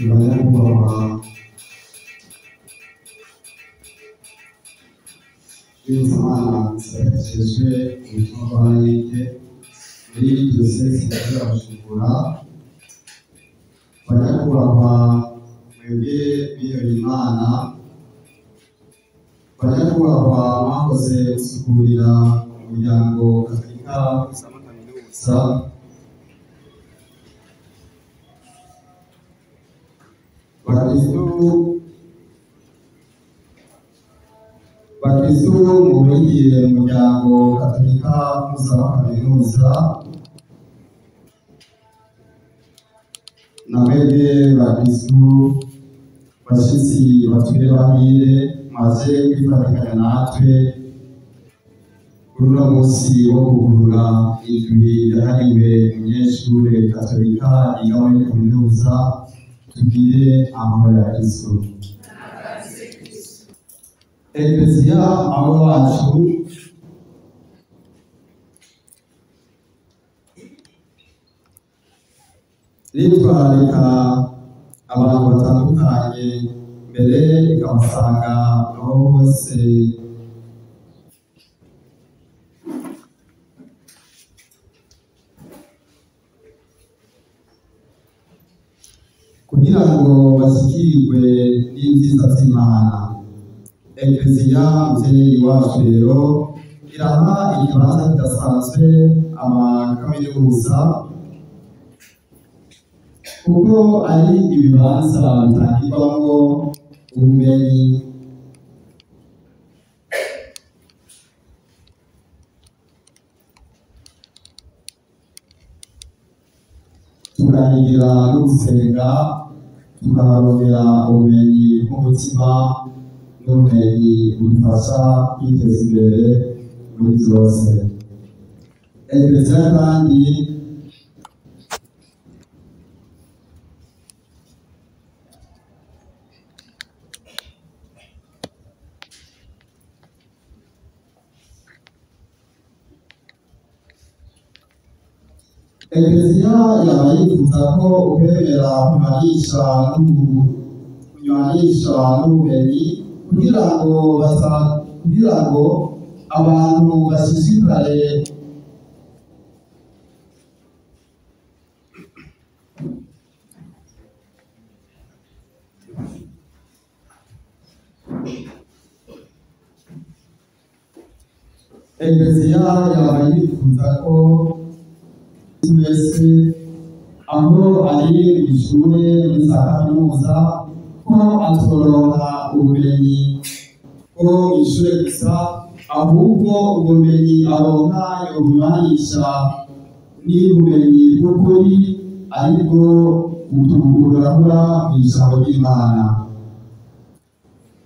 Nyakubahwa Bizimana Sergejwe ubutumwa bw'Abayite muri diyosezi ya Bujumbura, banyakubahwa mwebwe b'Imana, banyakubahwa mwakoze gusukurira umuryango Gatolika mpuzamahanga, bakristu muburiye umuryango Gatolika mpuzamahanga, namwebwe bakristu bashitsi batuye bahire maze kwifatikanya natwe kuri uno munsi wo kugurura indwi yahariwe umunyeshure Gatolika yiga muri kaminuza. Tugire amahoro ya Kristo. Ekleziya abo wacu ritwarika abantu batandukanye, mbere ikabasanga aho hose kugira ngo bashikirwe n'ivyiza vy'Imana. Ekleziya muvyeyi wacu rero iraha ikibanza kidasanzwe amakaminuza, kuko ari ibibanza bitangirwamwo ubumenyi. Turahigira no gusenga, tukaharondera ubumenyi bw'umutima n'ubumenyi budufasha kwiteza imbere muri byose. Ekleziya kandi Ekleziya yaba yifuza ko ukwemera kunywanisha n'ubumenyi kugira ngo abantu bashishikare Ekleziya yaba yifuza ko wese aho ari ishure muri za kaminuza ko atoroha ubumenyi ko ishure gusa, ahubwo ubumenyi aronka yobumanisha n'ubumenyi bw'ukuri, ariko buturahura mw'ijambo ry'Imana.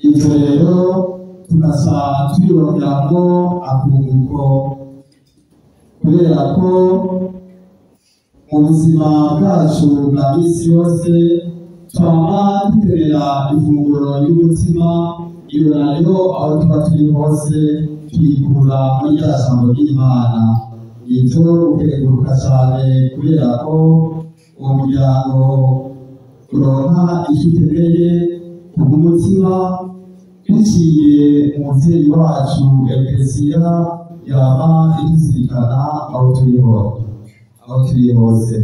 Ivyo rero tugaca twironderamo akunguko, kubera ko mu buzima bwacu bwa misi yose twama dukenera ifunguro y'umutima. Iyo nayo aho tuba turi hose tuyikura muri rya jambo ry'Imana. Nivyo ukeguruka cane, kubera ko uwo muryango uronka ico ukeneye kubw'umutima biciye umuvyeyi wacu Ekleziya yama ituzirikana aho turi hose.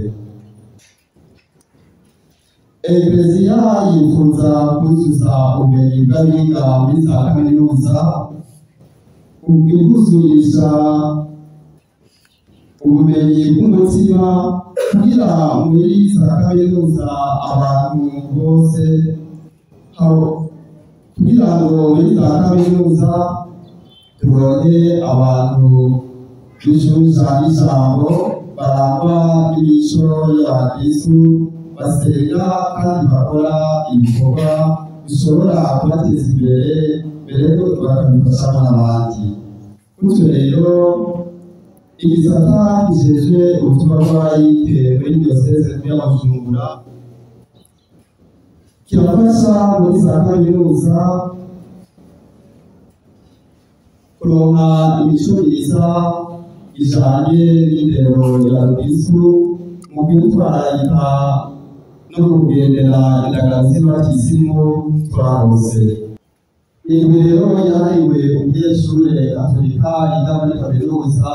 Ekleziya yifuza kuzuza ubumenyi bw'abiga muri za kaminuza, kuzurisha ubumenyi bw'umutima, kugira muri za kaminuza abantu bose, kugira ngo muri za kaminuza turonke abantu b'ijunja n'ijambo barangwa n'imico y'abakristu, basenga kandi bakora ibikorwa bishobora kubateza imbere, mbere yo bakabifashamo n'abandi. Gutyo rero igisata kijejwe ubutumwa bw'Abayite muri diyoseze ya Bujumbura kirafasha muri za kaminuza kuronka imico myiza ijanye n'indero ya Kristu, mu kwitwararika no kugendera indagaziba kisimu twarose. Ibi rero yahariwe umunyeshure Katolika yiga muri kaminuza,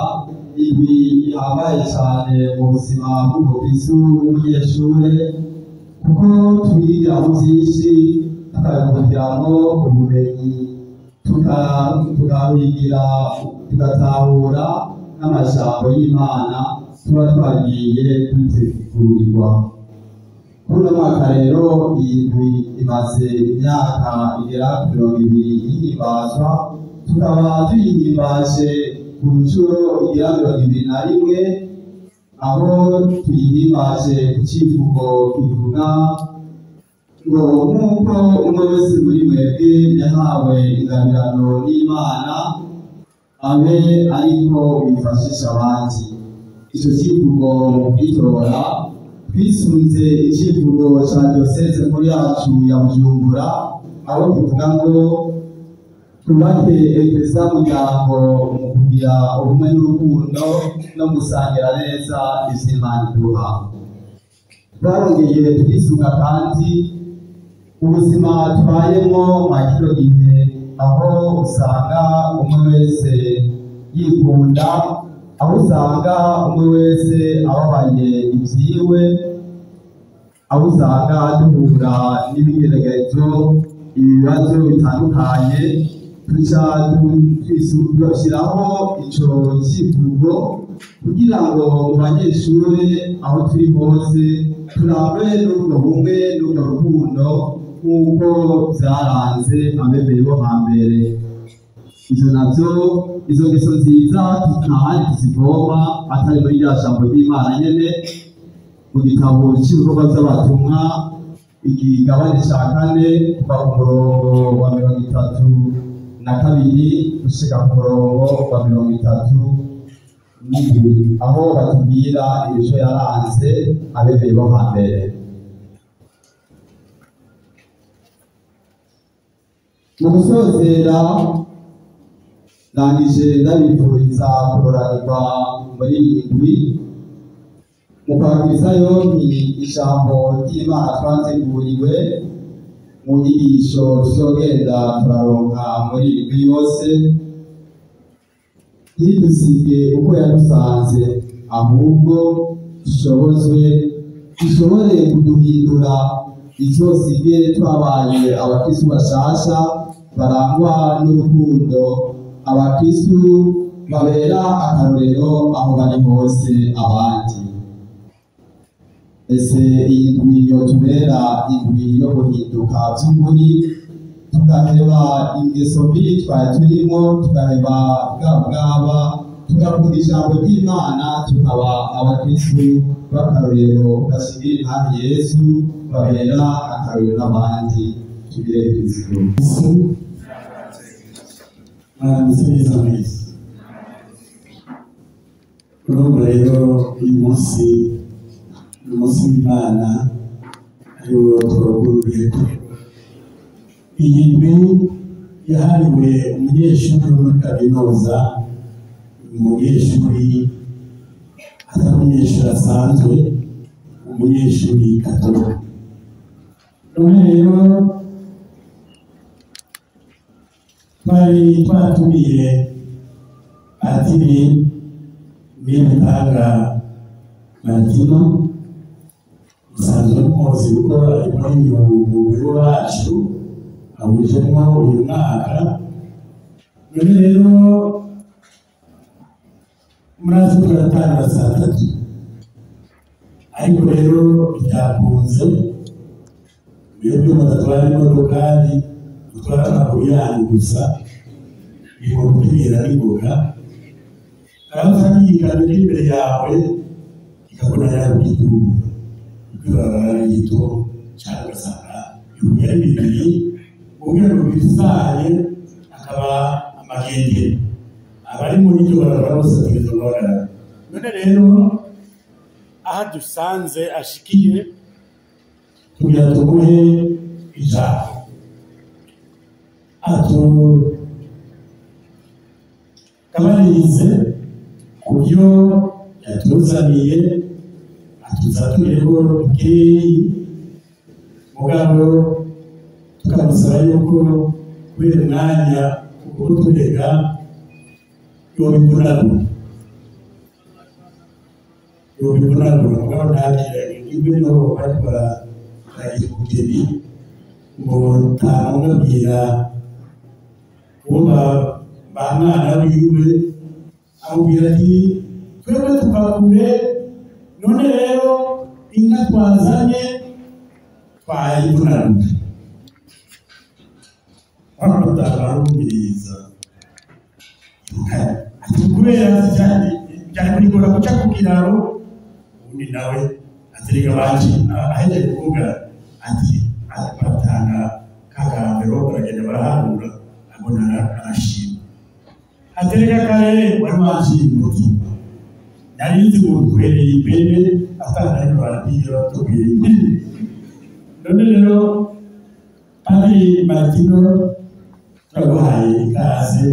ibi ihambaye cyane mu buzima bw'umukristo w'umunyeshure, kuko twigiramo byinshi tukabikugiramwo ubumenyi, tugatahura n'amajambo y'Imana tuba twagiye dutegurirwa. Kuri uno mwaka rero iyi imaze imyaka igera ku 20 ihimbazwa, tukaba tuyihimbaje ku nshuro igera 21, aho tuyihimbaje ku civugo kivuga ngo nk'uko umwe wese muri mwebwe yahawe ingabirano n'Imana abe ariko wifashisha abandi. Ico civugo mu kwitora twisunze icivugo ca diocese nkuru yacu ya Bujumbura, aho kivuga ngo twubake eklezia muryango mu kugira ubumwe n'urukundo no gusangira neza ivy'Imana iduha. Twarongeye twisunga kandi ubuzima tubayemo mwa kino gihe, aho usanga umwe wese yikunda, aho usanga umwe wese ababaye ivyiwe, aho usanga duhura n'ibigeragezo, ibibazo bitandukanye, tuca dushyiraho ico civugo kugira ngo mu banyeshure aho turi hose turangwe n'ubwo bumwe n'ubwo rukundo nk'uko vyaranze abemeye bo hambere. Izo navyo, izo ngeso nziza ntahandi tuzivoma atari muri rya jambo ry'Imana nyene mu gitabo c'ibikorwa vy'abatumwa igigabane ca 4 kuva ku murongo wa 32 gushika ku murongo wa 32, aho batubwira imico yaranze abemeye bo hambere. Mu gusozera ndangije ndabifuriza kuroranirwa muri iyi ndwi, mu kwakiriza yompi ijambo ry'Imana twateguriwe mu nyigisho tuzogenda turaronka muri iyi ndwi yose, ntidusige uko yadusanze, ahubwo dushobore kuduhindura, izosige twabaye abakristu bashasha barangwa n'urukundo, abakristu babera akarorero aho bari hose abandi. Ese iyi ndwi yotubera indwi yo guhinduka by'ukuri, tugaheba ingeso mbi twari turimo, tugaheba bwaba tugavuga ijambo ry'Imana, tukaba abakristu b'akarorero bashimira Imana Yesu, babera akarorero n'abandi. Tugire Kristo. Nziza mwese. Urumva rero uyu munsi w'Imana ariwo turagururiye ko iyi ndwi yahariwe umunyeshuri wo muri kaminuza, umunyeshuri atari umunyeshuri asanzwe, umunyeshuri Katolika. None rero twari twatumiye Patiri Niyomutanga Martino, musanzwe muzi gukora impunyu mu biro wacu awujemwo uyu mwaka. None rero murazi turatanga saa 3, ariko rero byakunze mwebwe mudatwara imodokari, utwara amaguru yanyu gusa, bigomba kutubwira n'ingoga kandi yikanira imbere yawe ikabona yarugitubu ikabara gito cyangwa sanga yumye bibiri umwe mu bisaye akaba amagenge abari muri cyo barabara bose tugezora. None rero aha dusanze ashikiye kugira tumuhe ijambo kabaririze ku byo yatuzaniye, atuzaturiyeho bukeye mugabo tukamusaba yuko kubera umwanya kuko turega yobivunagura mugabo ntakira iwe no bariko baragira ubugeni ngo ntamubwira uwo bamwana biwe amubwira ati twebwe tukakure none rero inka twazanye twayivunagura barumviriza ati kubera cyane byari kurigora guca ku kiraro ubundi nawe aterega baje ahejeje kuvuga ati batanga kakambero baragenda baraharura abona arashima aterega kare wari washimutse nari nzi ngo duhereye imbere atandukanye barabwira tubwire none rero Padre Martino turaguhaye ikaze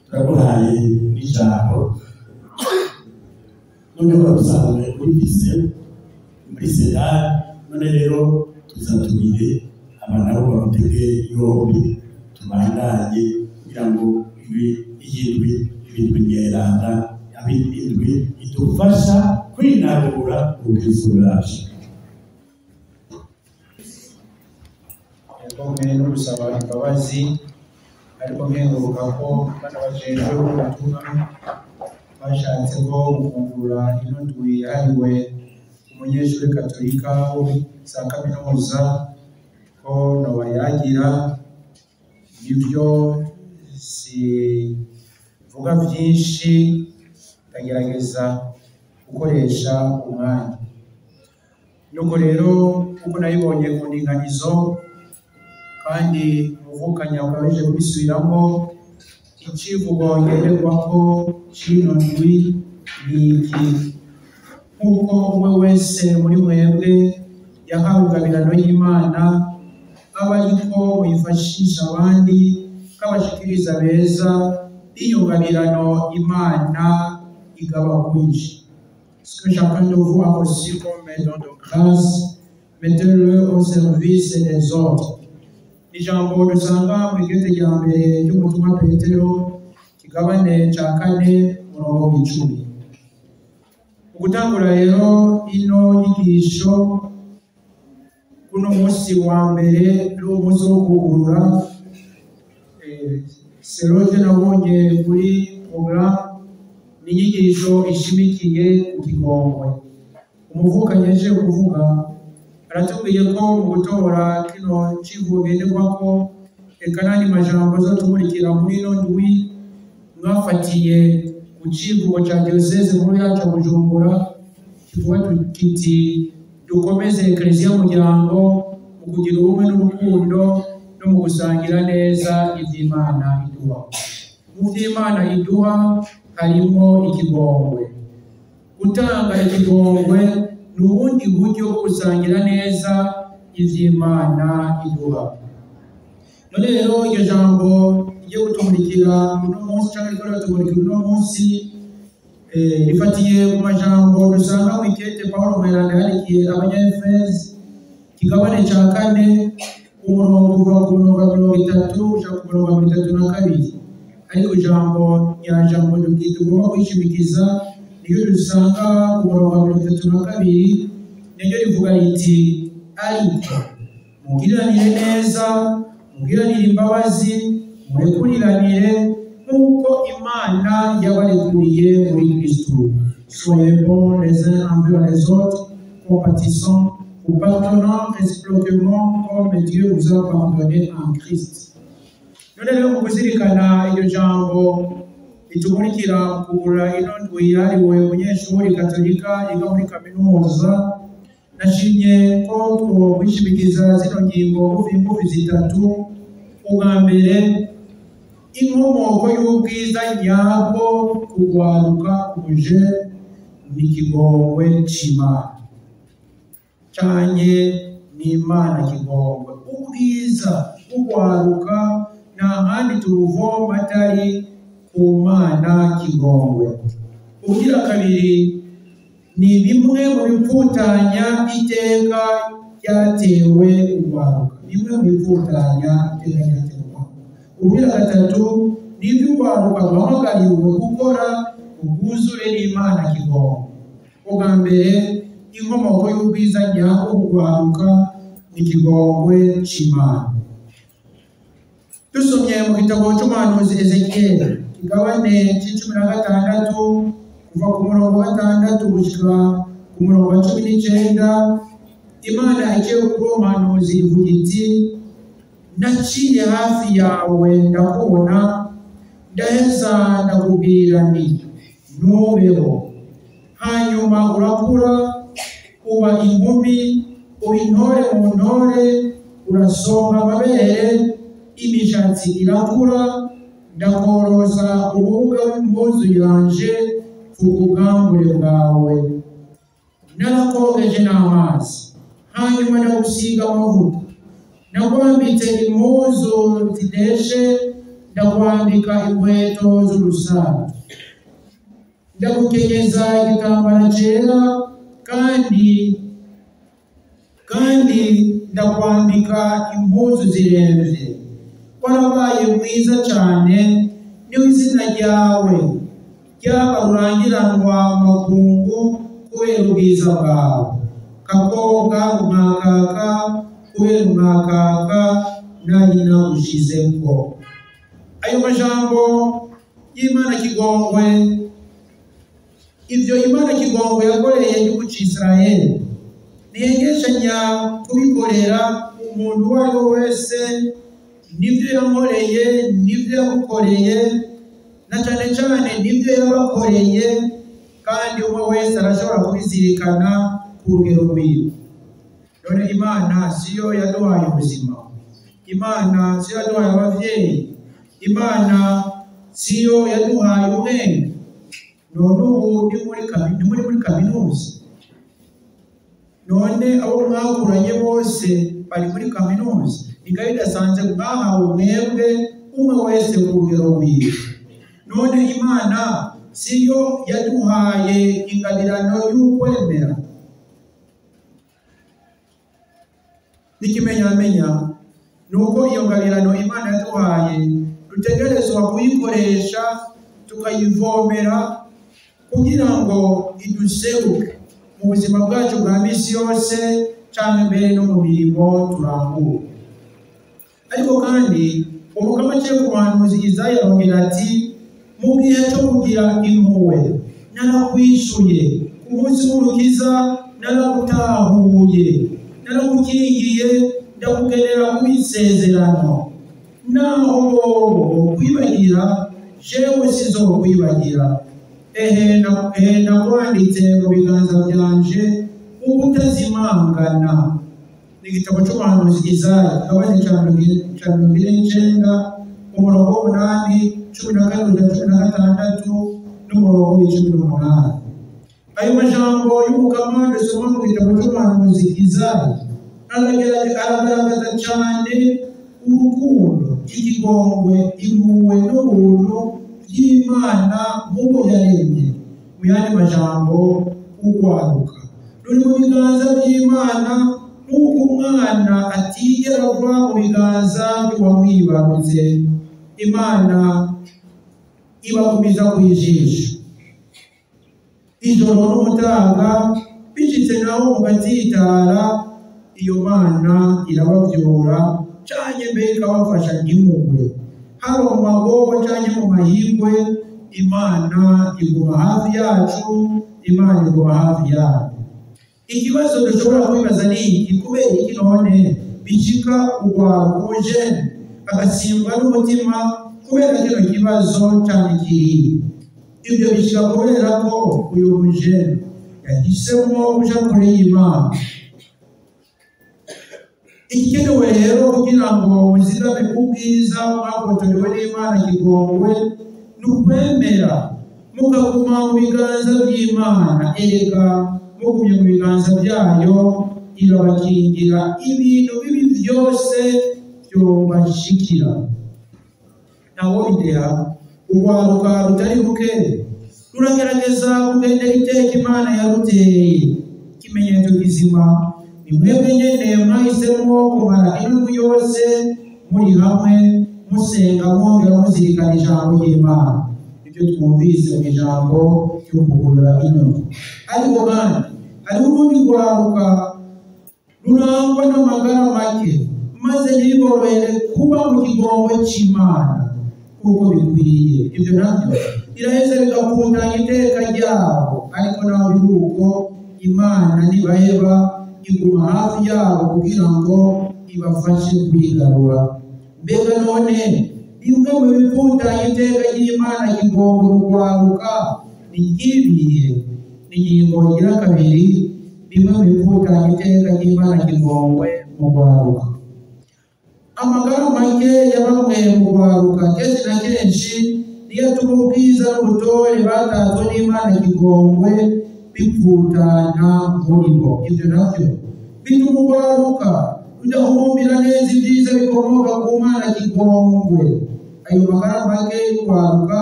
turaguhaye n'ijambo noneho dusanzwe muri muri sedari none rero tuzatumire abantu nabo bagutege yombi tubandanye kugira ngo ibintu nyeranda abindwi idufasha kwinagura ubukristo bwacu komeye no gusaba imbabazi ariko nkenguruka ko bana bajejwe ubutumwa bashatse ko gufungura ino ndwi yahariwe umunyeshuri katolika wo za kaminuza ko nabayagira ibyo sivuga byinshi ndagerageza gukoresha umwanya nuko rero kuko nayibonye ku ndinganizo kandi umuvukanya ukabeje kubisubiramo icivugo ngenderwako cino ndwi ni iki nk'uko umwe wese muri mwebwe yahawe ingabirano y'Imana aba ariko muyifashisha abandi nk'abashikiriza beza iyo ngabirano Imana igaba kwinshi. Ce que chacun de vous a reçu comme don de grâce, mettez-le au service des autres. Ijambo dusanga mu igete rya mbere ry'umutumwa Petero kigabane ca 4:10. Ugutangura rero ino nyigisho kuno munsi wa mbere n'umunsi wo kugurura seroje nabonye kuri programme n'inyigisho ishimikiye ku kigongwe. Umuvukanye aje kuvuga aratubwiye ko mu gutora kino civugo ngenderwako eka n'andi majambo azotumurikira muri ino ndwi mwafatiye ku civugo ca diocese nkuru yacu Bujumbura kivuga kiti dukomeze ekleziya y'umuryango mu kugira ubumwe n'urukundo no mu gusangira neza ivy'Imana iduha. Mu vy'Imana iduha harimo ikigongwe. Gutanga ikigongwe n'ubundi buryo bwo gusangira neza ivy'Imana iduha. None rero iryo jambo ryo gutumurikira uno munsi cyangwa rikora gutumurikira uno munsi rifatiye ku majambo dusanga mu ikete Pawulo mweranda yandikiye Abanyefezi kigabane ca 4 umurongo kuva ku murongo 30 ushaka ku murongo 32. Ariko ijambo nyajambo tugomba kwishimikiza niyo dusanga ku murongo 32 niryo rivuga riti ariko mugiranire neza mugiranire imbabazi murekuriranire nk'uko Imana yabarekuriye muri Kristo. Soyez bons les uns envers les autres, compatissants, vous pardonnant réciproquement comme Dieu vous a pardonné en Christ. None rero mu kuzirikana iryo jambo ritumurikira kugura ino ndwi yahariwe umunyeshuri katolika yiga muri kaminuza, nashimye ko twokwishimikiza zino ngingo ngufi zitatu. Ubwa mbere, inkomoko y'ubwiza nyabwo kugwaruka kuje n'ikigongwe c'Imana canye n'Imana kigongwe. Ubwiza kugwaruka nta handi tubuvoma atari ku Mana kigongwe. Ugira kabiri, ni bimwe mu bipfutanya iteka ryatewe urwaruka, bimwe mu bivutanya iteranyatema. Ubwira gatatu n'ibyo urwaruka rwahamagariwe gukora ubwuzure n'Imana kigomba. Ubwa mbere inkomoko y'ubwiza nyabwo urwaruka n'ikigongwe c'Imana. Dusomye mu gitabo c'umuhanuzi Ezekiel kigabane c'16 kuva ku murongo wa 6 gushika ku murongo wa 19, Imana igiye kuri uwo muhanuzi ivuga iti: naciye hafi yawe ndakubona, ndaheza ndakubwira nti ntubeho. Hanyuma urakura uba inkumi, uba intore mu ntore, urasonga amabere, imishatsi irakura, ndakoroza urubuga rw'impuzu yanje ku bugambure bwawe. Narakogeje n'amazi, hanyuma ndagusiga amavuta, nakwambitse impuzu zideshe, ndakwambika inkweto z'urusato, ndagukenyeza igitambara cera, kandi ndakwambika impuzu ziremvye. Warabaye mwiza cyane, niwe izina ryawe ryaba rurangiranwa makungu kubera ubwiza bwawe. Gakobwa umwakaka kubera umwakaka nari nagushizeko. Ayo majambo y'Imana kigongwe, ivyo Imana kigongwe yakoreye igihugu c'Isirayeli, ntiyegeshanya kubikorera umuntu uwo ari we wese. Nibyo yankoreye, nibyo yagukoreye, na cyane cyane nibyo yabakoreye, kandi umwe wese arashobora kubizirikana ku rugero rwiwe. None Imana siyo yaduhaye ubuzima, Imana siyo yaduhaye abavyeyi, Imana siyo yaduhaye ubwenge. None ubu ni muri kaminuza, none abo mwakuranye bose bari muri kaminuza, ingabo idasanze mwahawe mwebwe umwe wese ku rugero rwiwe. None Imana siyo yaduhaye ingabirano y'ukwemera. N'ikimenyamenya nuko iyo ngabirano Imana yaduhaye dutegerezwa kuyikoresha, tukayivomera kugira ngo iduseruke mu buzima bwacu bwa misi yose, cyangwa mbere no mu mirimo turangura. Ariko kandi umugabo aciye ku muhanuzi Izaya arongera ati: mu gihe cyo kugira impuhwe narakwishuye, ku munsi w'urukiza naragutahuye, naragukingiye, ndakugenera ku isezerano. Naho kwibagira jewe sizokwibagira. Nakwanditse mu biganza byanje ubutazimangana. Ni igitabo cy'umuhanuzi Izaya kigabane ca 29 umurongo wa 8, 14-16 n'umurongo wa 18. Ayo majambo y'umukama dusoma mu gitabo cy'umuhanuzi Izaya aragaragaza cyane urukundo, ikigongwe, impuhwe n'ubuntu by'Imana nk'uko yaremye. Mu yandi majambo, urwaruka ruri mu biganza by'Imana nk'uko umwana atigera ava mu biganza by'uwamwibarutse. Imana ibagumiza ku ijisho ijoro n'umutaga, bishitse naho mugatsitara, iyo Mana irabavyura canke mbere ikabafasha nk'impuhwe. Haba mu magogo canke mu mahirwe, Imana iguma hafi yacu, Imana iguma hafi yacu. Ikibazo dushobora kwibaza ni iki: kubera iki none bishika urwaruje agasimbwa n'umutima kubera kino kibazo cyane kiri? Ibyo bishika kubera ko uyu mujene yahisemo kuja kure y'Imana. Igikenewe rero kugira ngo muzigame ubwiza mwakotorewe n'Imana kigongwe, ni ukwemera mukaguma mu biganza by'Imana. Erega mugumye mu biganza byayo, irabakingira ibintu bibi byose byobashikira. Naho ideha urwaruka rutari buke ruragerageza kugendera iteka Imana yaruteye. Ikimenyetso kizima ni mwebwe nyene mwahisemo kumara indwi yose muri hamwe musenga mwongera muzirikana ijambo ry'Imana. Ibyo twumvise mu ijambo ryo kugurura ino. Ariko kandi hariho urundi rwaruka rurangwa n'amagara make, maze ntibiborohere kuba mu kigongo cy'Imana kuko bikwiye. Ibyo nabyo biraheza bigakundanya iteka ryabo, ariko naho biri uko Imana ntibaheba, iguma hafi yabo kugira ngo ibafashe kwigarura. Mbega none bimwe mu bikundanya iteka ry'Imana kigongo rugwaruka ni nk'ibihe? Ni ingingo igira kabiri, bimwe mu bikundanya iteka ry'Imana kigongwe mu rwaruka. Amagara make ya bamwe mu rwaruka kenshi na kenshi niyo atuma ubwiza n'ubutore batanzwe n'Imana kigongwe bipfutana muri bo. Ibyo nabyo bituma urwaruka rudahumbira neza ibyiza bikomoka ku Mana kigongwe. Ayo magara make y'urwaruka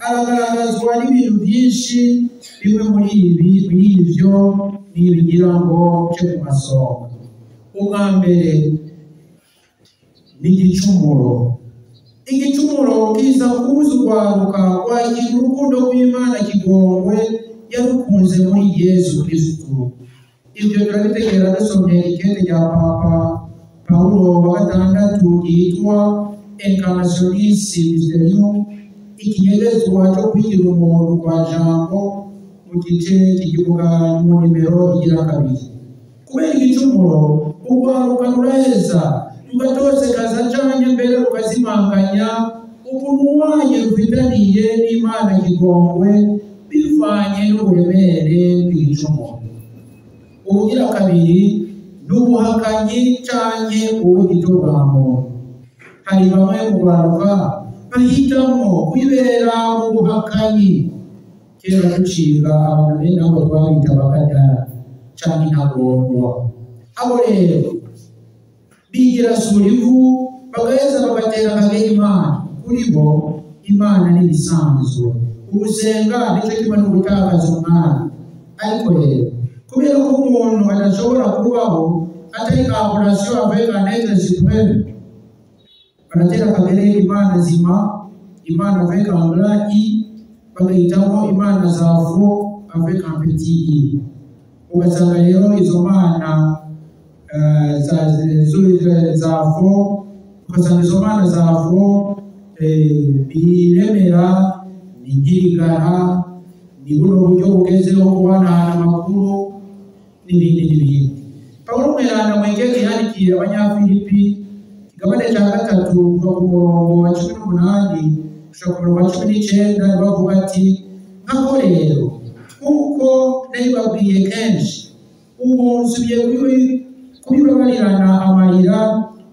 aragaragazwa n'ibintu byinshi. Bimwe muri ibyo ntibigira ngo cyo ku masonga. Ubwa mbere ni igicumuro. Igicumuro kiza kubuza urwaruka kwakira urukundo rw'Imana kigongwe yarukunze muri Yesu Kristo. Ibyo turabitegera dusomye ikete rya Papa Paulo wa gatandatu ryitwa Incarnationis Mysterium, ikinyegezwa cyo kwigira umuntu kwa jambo mu gice kivuga mu nimero igira kabiri. Kubera igicumuro urwaruka ruraheza rugatosekaza canke mbere rukazimanganya ubuntu wanyu rufitaniye n'Imana kigongwe bivanye n'uburemere bw'igicumuro. Ubugira kabiri n'ubuhakanyi canke ubugitobamo. Hari bamwe mu rwaruka bahitamo kwibera mu buhakanyi. Kera duciga abantu bene abo twabita bakadara canke intagondwa. Abo rero bigira sura ivu bagaheza bagatera akagera Imana. Kuri bo Imana ni ibisanzwe, ugusenga nicyo kimwe no gutakaza umwanya. Ariko rero kubera ko umuntu adashobora kubaho atari collaboration avec un être suprême, baratera akagera Imana zima, Imana avec un grand I, bagahitamo Imana za faux avec un petit I. Ugasanga rero izo mana zafo, ugasanga izo mana zafo biremera, ni ngirigara, ni buno buryo bugezeho kubanahana amakuru n'ibindi. Paulo mweranda mwengezi yandikiye Abanyafilipi ikigabane cya 3 kuva ku murongo wa 18 gushika ku murongo wa 19 bavuga ati, nkako rero kuko nabibabwiye kenshi, ubu nsubiye kubibabarirana amarira.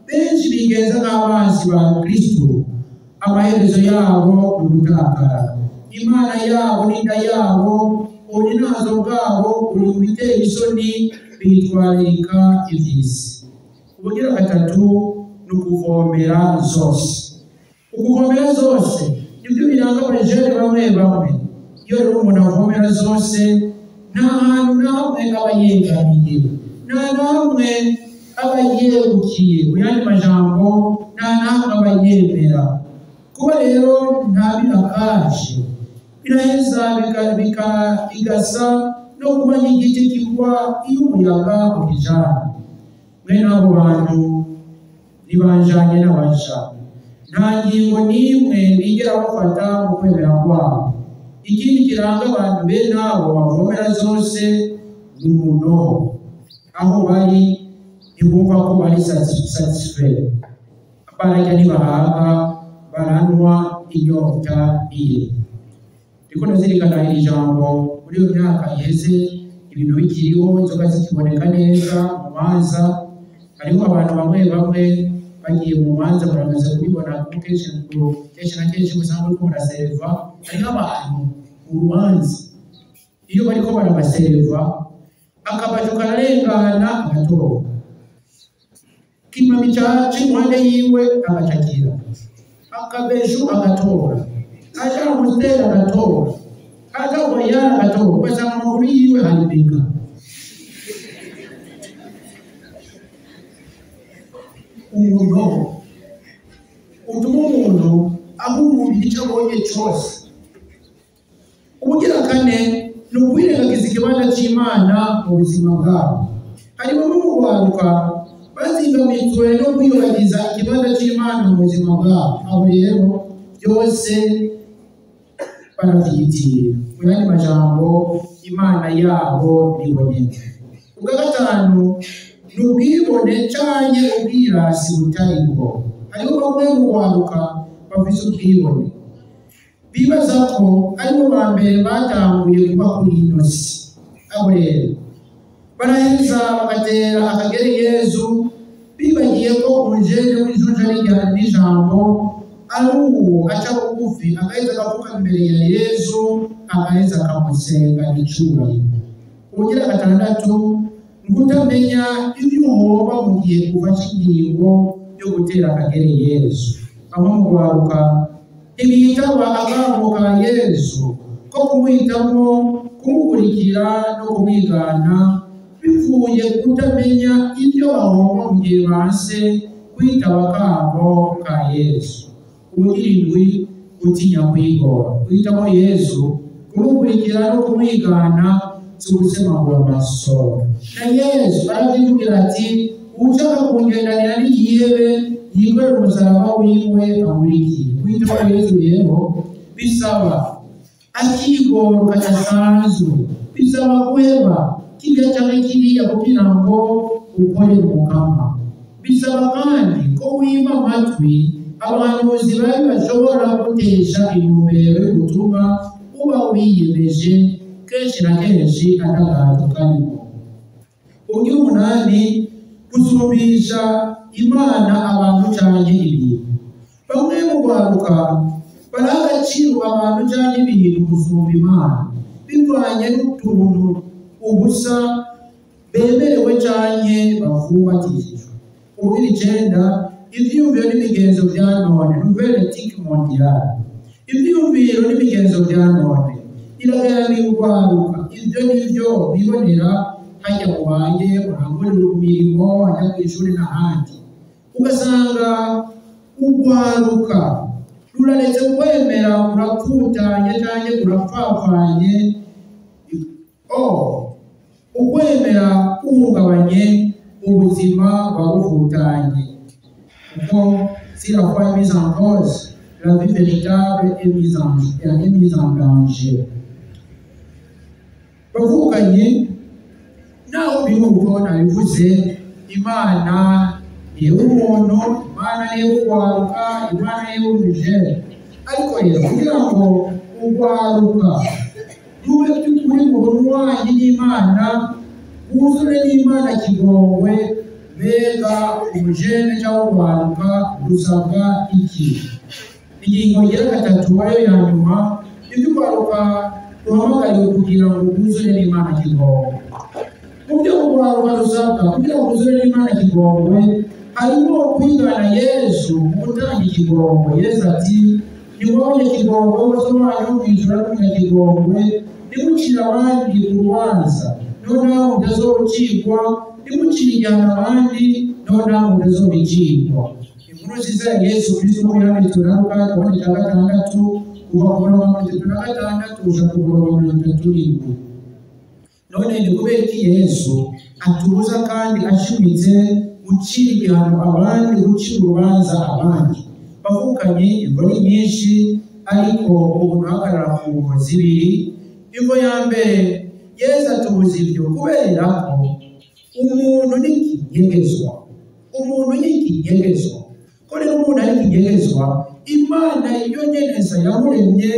Benshi bigenza nk'abanzi ba Kristo, amaherezo yabo ni ugutakara. Imana yabo n'inda yabo ubuninazo bwabo buri mu bitera isoni, bitwararika iby'isi. Ubugira gatatu ni ukuvomera zose. Ukuvomera zose nibyo biranga abajene bamwe bamwe. Iyo rero umuntu avomera zose, nta hantu namwe aba yegamiye, nta namwe aba yegukiye. Mu yandi majambo, nta namwe aba yemera. Kuba rero nta birakaje, biraheza bigasa no kuba nk'igiti kigwa iyo umuyaga ukijana. Mwene abo bantu ntibanjanye n'abaja, nta ngingo n'imwe bigera bafata mu kwemera kwabo. Ikindi kiranga abantu bene abo bavomera zose ni umunoho. Aho bari ntibumva ko bari satisfait, barajya ntibahaga, baranwa inyota iye. Ndiko nazirikana iri jambo muri iyo myaka iheze, ibintu bikiriho, inzoga zikiboneka neza mu manza. Hariho abantu bamwe bamwe bagiye mu manza baramaze kubibona kenshi na kenshi, usanga uriko muraserva. Hariho abantu mu rubanza iyo bariko barabaserva, akabajo kararengana agatora, kimami cacu impande yiwe agacakira, akabeju agatora, aja mutera agatora, aja wayara agatora, ugasanga amaguru yiwe haribika. roho utuma umuntu ahurira icyo abonye cyose. Ubugira kane ni ukwirengagiza ikibanza cy'Imana mu buzima bwabo. Harimo n'urwaruka bazingamitswe no kwiyobagiza ikibanza cy'Imana mu buzima bwabo. Abo rero byose barabyitira. Mu yandi majambo, Imana yabo niboneke. Ubwa gatanu ni ubwibone cyangwa ubwirasi butari bwo. Hariho bamwe mu rwaruka bafite ubwibone, bibaza ko aribo ba mbere batanguye kuba kuri ino si. Abo rero baraheza bagatera akagere Yezu, bibagiye ko umujene w'ijunja n'ijambo ari uwo aca bugufi agaheza agafuka imbere ya Yezu, agaheza akamusenga n'icyubahiro. Ubugira gatandatu ni ukutamenya ibyo uhomba mu gihe ufashe ingingo yo gutera akagere Yezu. Bamwe mu rwaruka ntibitaba akamo ka Yezu ko kumwitamo, kumukurikira no kumwigana, bivuye kutamenya ibyo bahomba mu gihe banse kwitaba akamo ka Yezu. Ubugira indwi, gutinya kwigora. Kwitamo Yezu, kumukurikira no kumwigana, si ugusemagura amasoro. Na Yezu aravugira ati, ushaka kungendanira n'igihebe yikorera umusaraba wiwe amurikiye. Kwitamo Yezu rero bisaba akigoro kadasanzwe, bisaba guheba kirya cyangwa kiriya kugira ngo ukore umukama. Bisaba kandi ko wima amatwi abahanuzi bari bashobora gutesha intumbero yo gutuma uba wiyemeje kenshi na kenshi atagato karimo. Ubugira umunani, gusumbisha Imana abantu cyangwa ibintu. Bamwe mu rwaruka baraha agaciro abantu cyangwa ibintu gusumba Imana, bivanye n'utuntu ubusa bemerewe cyangwa bafumbatishijwe. Ubugira icyenda, ivyumviro n'imigenzo bya none, nouvelle éthique mondiale. Ivyumviro n'imigenzo bya none iragaramiye urwaruka. Ivyo nivyo bibonera hajya mu banjye, murangurira imirimo, hajya ku ishuri n'ahandi. Ugasanga urwaruka ruraretse kwemera, urapfutanye cyangwa urapfapfanye. Ukwemera guhungabanye ubuzima bwagufutanye. Kuko si la foi est mise en cause, la vie véritable est mise en danger. Bavukanye naho bihuko nabivuze, Imana ni umuntu, Imana ni urwaruka, Imana ni umujene. Ariko rero kugira ngo urwaruka rube by'ukuri mu bunywanyi n'Imana, wuzure n'Imana kigongwe, mbega umujene cyangwa urwaruka rusabwa iki? Ingingo ngira gatatu ariyo ya nyuma, ibyo urwaruka ruhamagariwe kugira ngo rwuzure n'Imana kigongwe. Mu byo urwaruka rusabwa kugira ngo rwuzure n'Imana kigongwe, harimo kwigana Yesu mu gutanga ikigongwe. Yesu ati, nimubonye ikigongwe bose banyu mw'ijuru n'umunyakigongwe, nimucira abandi urubanza, noneho mutazocirwa, nimucira igihano abandi, noneho mutazobicirwa. Inkuru nziza ya Yesu Kristo muri Yohana turaruka kabone ka gatandatu kuva ku murongo wa 36 kuja ku murongo wa 37. None ni kubera iki Yesu atubuza kandi ashimitse gucira igihano abandi, gucira urubanza abandi? Bavukanye imvune nyinshi, ariko ubu ntuhagarara ku ngo zibiri. Imvo ya mbere, Yesu atubuza ibyo kubera ko umuntu ni ikinyegezwa. Umuntu ni ikinyegezwa. Ko rero umuntu ari ikinyegezwa, Imana iyo nyeneza yamuremye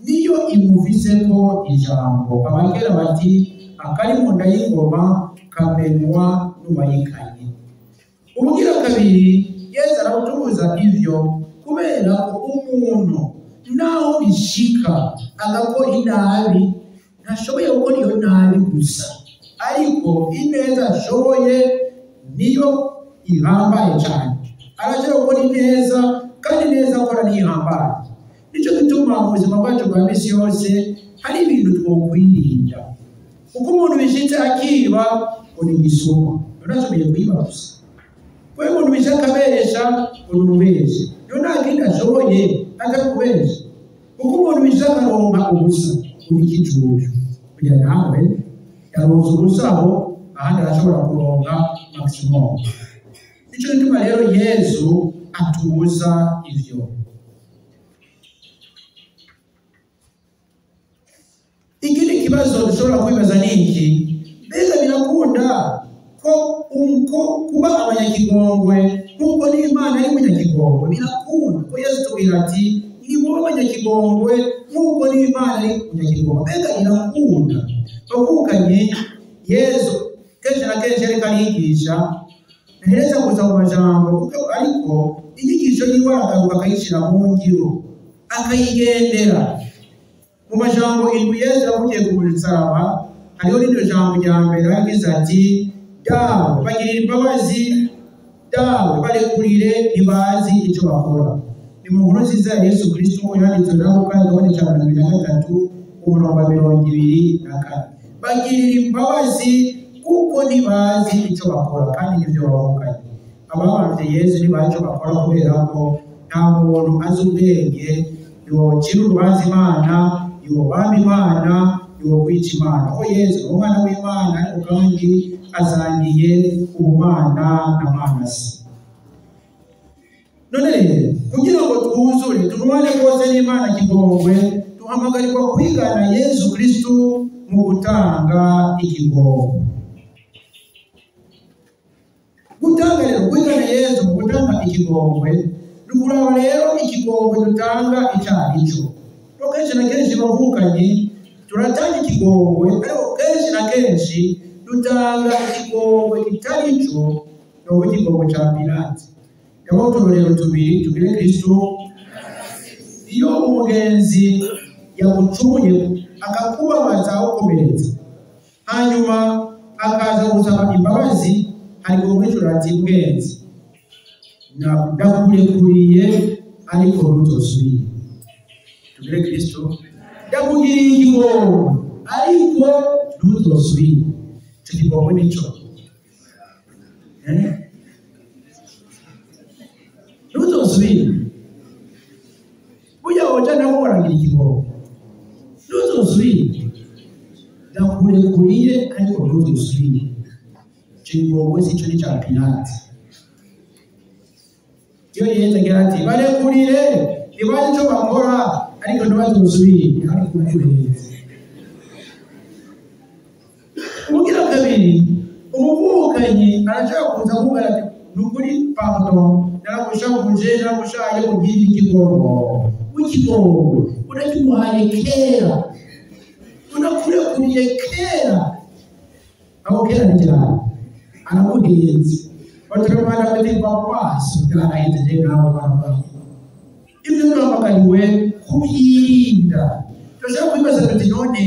niyo imuvizemo ijambo. Abagera bati, akari mu nda y'ingoma kamenywa n'uwayikanye. Ubugira kabiri, Yesu aratubuza ivyo kubera ko umuntu naho bishika agakora inabi, ntashoboye gukora iyo nabi gusa, ariko ineza ashoboye niyo ihambaye cyane. Arashobora gukora ineza, kandi neza akora n'ihambaye. Nicyo gituma mu buzima bwacu bwa misi yose hari ibintu twokwirinda. Uko umuntu bishitse akiba, uri igisuma, urashoboye kwiba gusa. Kwa hiyo umuntu bishakabesha urubesha yo nta kindi ashoboye atakubesha kuko umuntu bishakaronka ubusa uri kicucu kugira nawe yaronse ubusaho ahandi arashobora kuronka maximum. Nico gituma rero Yesu atubuza ivyo. Ikindi kibazo dushobora kwibaza ni iki, mbega birakunda ko kuba abanyakigongwe nk'uko n'Imana ari umunyakigongwe? Birakunda ko Yesu tubwira ati ni muba abanyakigongwe nk'uko n'Imana ari umunyakigongwe. Mbega birakunda bavukanye Yesu kenshi na kenshi ariko arigisha ntahereza gusa mu majambo, ariko inyigisho yiwe aragaruka akayishyira mu ngiro akayigendera. Mu majambo indwi Yesu yavugiye ku musaraba hariho n'iryo jambo rya mbere yagize ati dawe bagirira imbabazi, dawe barekurire ntibazi icyo bakora. Ni mu nkuru nziza ya Yesu Kristo yanditse na Luka igabane cya 23 umurongo wa 24. Bagirira imbabazi kuko ntibazi icyo bakora, kandi nibyo bavukanye. Ababanje Yesu ntibazi icyo bakora kubera ko nta muntu azi ubwenge yocira urubanza Imana, yobamba Imana, yokwica Imana. Ko Yesu ni umwana w'Imana ariko kandi azangiye ubumana na Mana se. None rero kugira ngo twuzure tumubane rwose n'Imana kigongwe, duhamagarirwa kwigana Yesu Kristo mu gutanga ikigongwe. Gutanga rero kwigana Yesu mu gutanga ikigongwe, dukuraba rero ikigongwe dutanga icari cyo. Kenshi na kenshi bavukanye turatanga ikigongwe, ariko kenshi na kenshi dutanga ikigongwe kitari cyo, no ikigongwe cya Pilate. Yabo uturorero tubiri tubire Kristo. Iyo umugenzi yagucumuye akakubabaza ukomeretsa, hanyuma akaza gusaba imbabazi, ariko umwicura ati mugenzi ndakurekuriye ariko ntuzosubire. Tubire Kristo ndakugiriye ikigongwe ariko ntuzosubire. Icyo kigongwe nico ntuzosubire. Burya woja nawe waragira ikigongwe ntuzosubire, ndakurekuriye ariko ntuzosubire. Icyo kigongwe si cyo ni cya Pilate. Iyo Yesu agira ati barekurire ntibazi icyo bakora ariko ntibazosubire, ariko barekurire. Ubugira kabiri umuvukanyi arashaka kuza kuvuga ati nukuri pardon, naragushaje kugira ikigongwe. W'ikigongwe unakimuhaye kera, unakurekuriye kera. Aho kera ni cyane anamuhenze baturabana batipa kwaso cyarahite nawe barabara. Ibyo twamagariwe kubyirinda. Turashaka kwibaza tuti none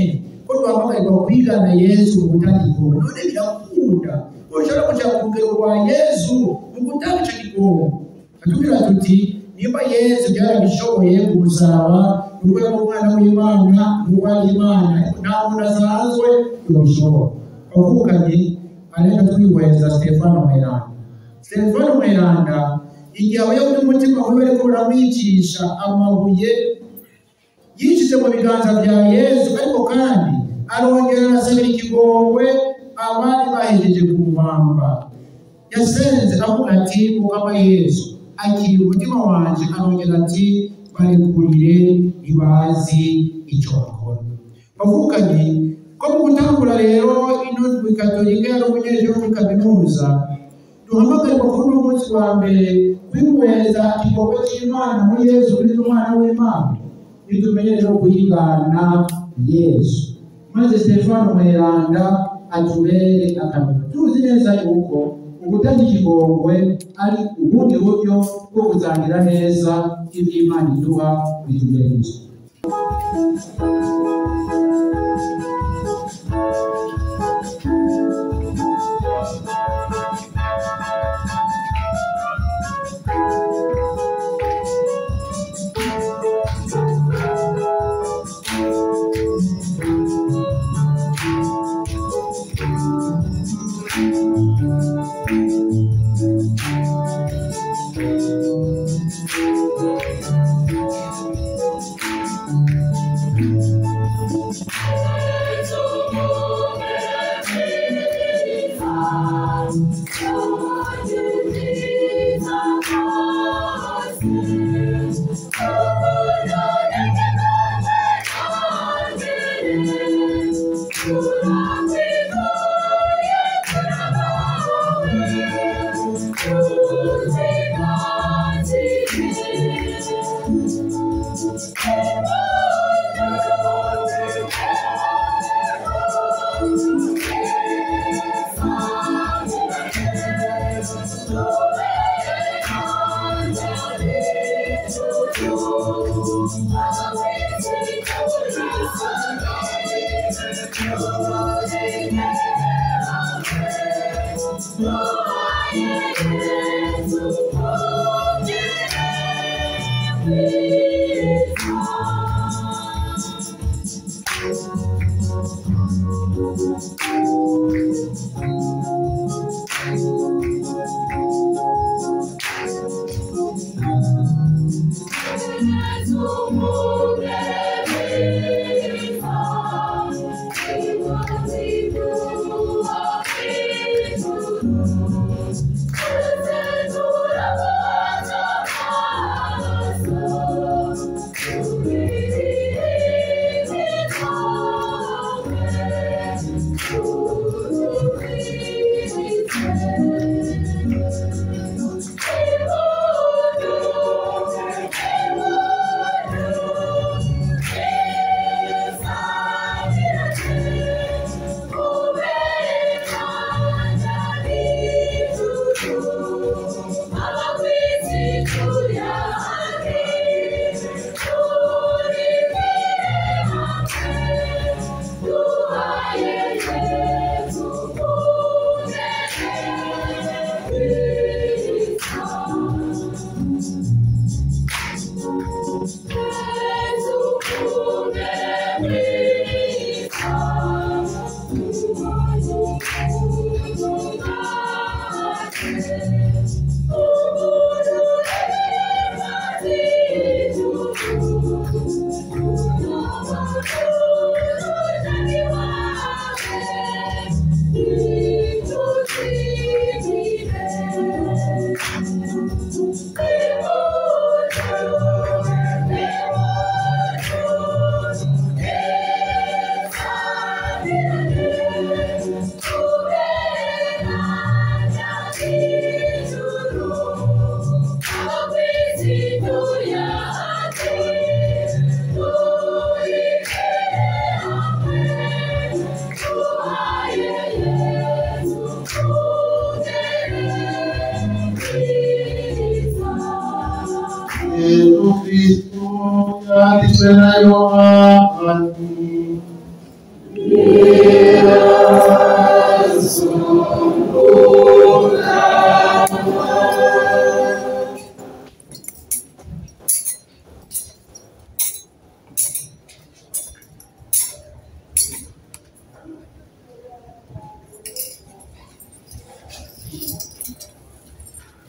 ko twamagarirwa kwigana Yesu mu gutanga ikigongwe, none birakunda ushobora kuja ku rugero rwa Yesu mu gutanga icyo kigongwe? Atubwira tuti nimba Yesu yarabishoboye kumusaraba nuko yari umwana w'Imana, nuko ari Imana, nta muntu asanzwe yobishobora. Avukanye areka twihweza Stefano Mweranda. Stefano Mweranda igihe abayahudi umutima we bariko baramwicisha amabuye, yishize mu biganza bya Yesu, ariko kandi arongera arasabira ikigongwe abari bahejeje kumubamba. Yasenze avuga ati mukama Yesu akiri umutima wanje, arongera ati barekurire ntibazi icyo bakora. Bavukanye ko mu gutangura rero ino Katolika yari umunyeshuri muri kaminuza, duhamagarirwa kuri uno munsi wa mbere kwihweza ikigongwe cy'Imana muri Yesu Kristo umwana w'Imana, bitumenye rero kuyigana Yesu. Maze Stefano Mweranda atubere akamaro. Tuzi neza yuko ugutanga ikigongwe ari ubundi buryo bwo kuzangira neza ibyo Imana iduha bitugereje.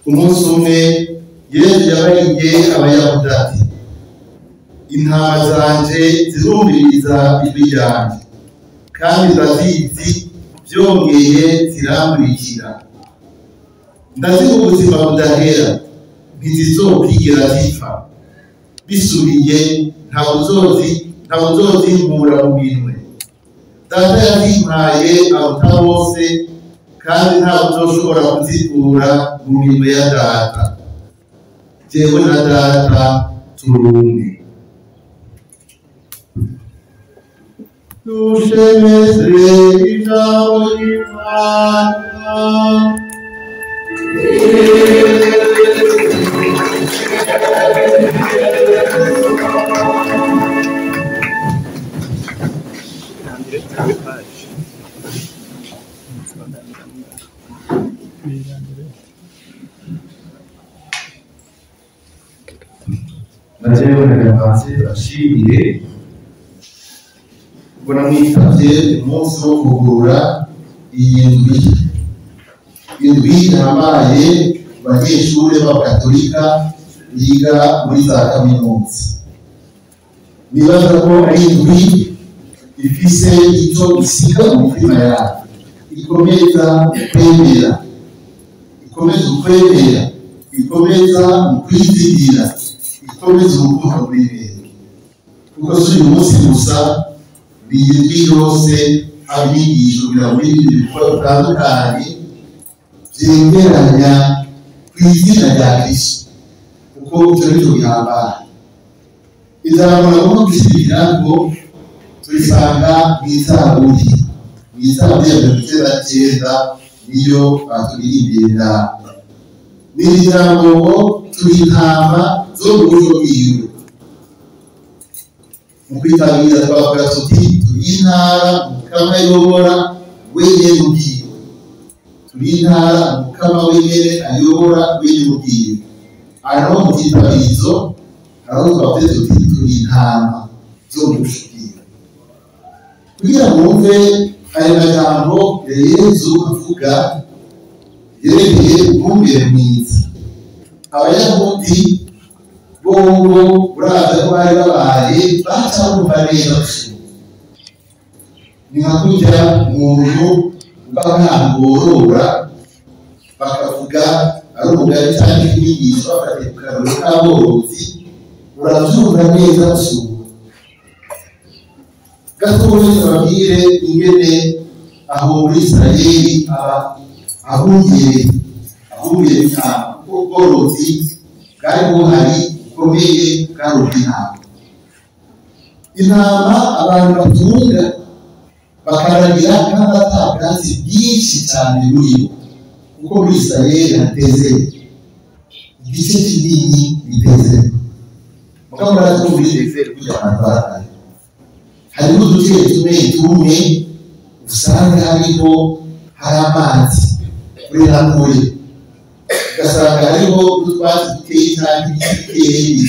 umunsi umwe Yesu yabariye abayahudi ati intama zanje zirumviriza ijwi ryanje kandi ndazizi byongeye ziramurikira ndaziha ubuzima budahera ntizizokigera zipfa bisubiye ntawe uzozinkura mu minwe data yazimpaye aruta bose kandi ntawe uzoshobora kuzikura mu minwe ya data jewe na data turi umwe dushemeze ijambo ry'Imana Najewe nagamanze bashimiye mbona mwitavye umunsi wo kugurura iyi indwi yabaye abanyeshuri b'abakatolika biga muri za kaminuza. Nibaza ko ari indwi ifise icyo isiga mu mitima yawe, ikomeza kwemera, ikomeza mu kwizigira, ikomeza urukundo rw'ibintu. Kuko si uyu munsi gusa, ni indwi yose abigisha kugira ngo ibindi bikorwa bitandukanye byegeranya ku izina rya Kristo kuko icyo nicyo gihambaye. Ijambo nagomba gushyigikira ngo turisanga mu Zaburi ya 29 niyo baturirimbiye ngaho. Ni ijambo ngo turi intama zo mu buryo bwiwe. Mu kwitabira twavuga tuti turi intara Mukama ayobora wenyine ubwiwe. Turi intara Mukama wenyine ayobora wenyine ubwiwe. Aho mu kitabirizo aho twavuze tuti turi intama zo mu buryo bwiwe. Kugira ngo wumve ayo majambo Yesu avuga yerekeye umwungere mwiza, Abayahudi bobo uraza ko bari babaye baca bumva neza gusoma. Ni nka kurya umuntu bakangorora bakavuga ari umugari cyangwa inyigisho bafatiye ku karori k'aborozi, urabyumva neza gusoma. Gatoya babwire ingene aho muri Israeli ahungiye ubworozi bwari buhari bukomeye bwarobye intama abantu batunga bakaragira kandi atabwatsi bwinshi cyane buriho kuko muri Israeli hateze igice kinini biteze mukamara ko muri desert kugira abantu harimo uduce tumwe usanga hariho hari amazi kuri hamwe, ugasanga hariho utwatsi duteye cyane dukeyi,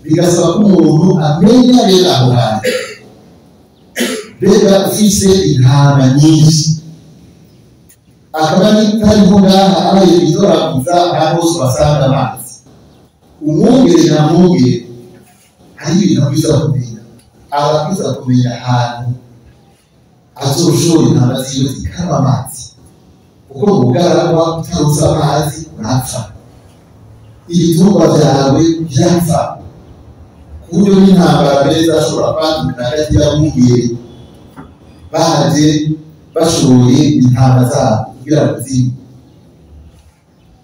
bigasaba ko umuntu amenya rero aho hantu. Mbega ufise intama nyinshi akaba hariho ngaha abaye bizoraguza ahantu hose basanga amazi, umwungere na mwungere hari ibintu akwiza kumenya. Abakwiza kumenya ahantu azoshora intama ziwe zikaba amazi, kuko mu bugaragwa utaronse amazi urapfa, ibitungwa byawe byapfa, ku buryo n'intambara mbere zashobora kwaduka hagati y'abungere baje bashoboye intama zabo kugira ngo zimwe.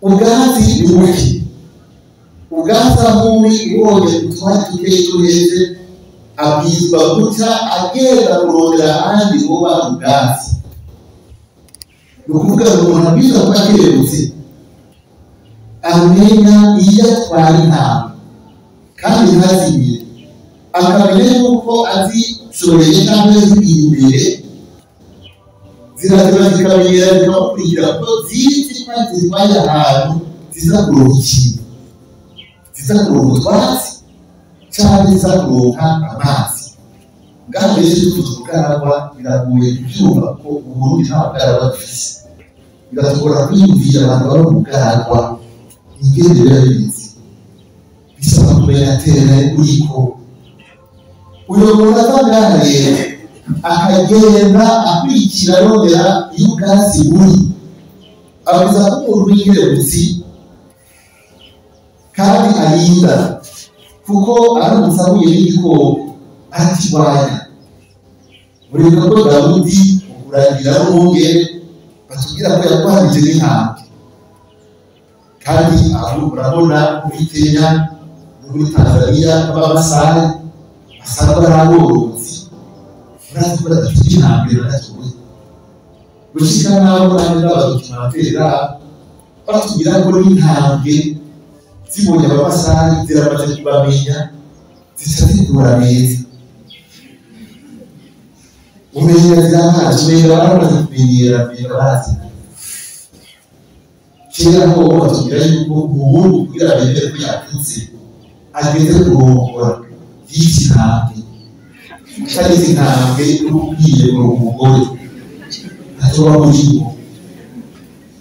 Ubwatsi ni buke, ubwatsi aho uri ubonye utwatsi dukeyi duheze abwizwa guca agenda kurondera ahandi buba ubwatsi. Ni ukuvuga ngo umuntu abwizwa kuba akerebutse amenya iyo atwara intama kandi ntazimire, akamenya yuko azishoreye cyangwa zigiye imbere zirazira zikabera zikamukurikira ko zizi ko zitwaye ahantu ziza kuronka ikintu, ziza kuronka utwatsi cyangwa ziza kuronka amazi. Ngaho rero tuvugaragwa biragoye kubyumva ko uburundi nta bugaragwa dufise, biratugora kwiyumvira abantu bari mu bugaragwa ingene birabizi, bisaba kumenya terera uriko. Uyo muntu ava ngaha rero akagenda akurikira arondera iyo ubwatsi buri, abuza ko umuntu w'inkerebutsi kandi arinda, kuko aramutse ahuye n'igikoko arakirwanya. Muribuka ko Dawudi ukuragira n'umwungere batubwira ko yarwanije n'intambwe, kandi aho urabona muri Kenya no muri Tanzania n'Abamasayi basanzwe ari aborozi, urazi ko badafite intambwe baratuye. Gushika n'aho nanjye n'abadokimatera batubwira ko n'intambwe zibonye Abamasayi ziramaze kubamenya zica zikura neza. Umenya ziramaze umenya baramaze kumenyera bazi. Kera ho batubwira yuko umuntu kugira abemere ko yakutse ageze kurongora y'iki ntambwe, kandi izi ntambwe n'ubwiye ngo umugore atoba muriho.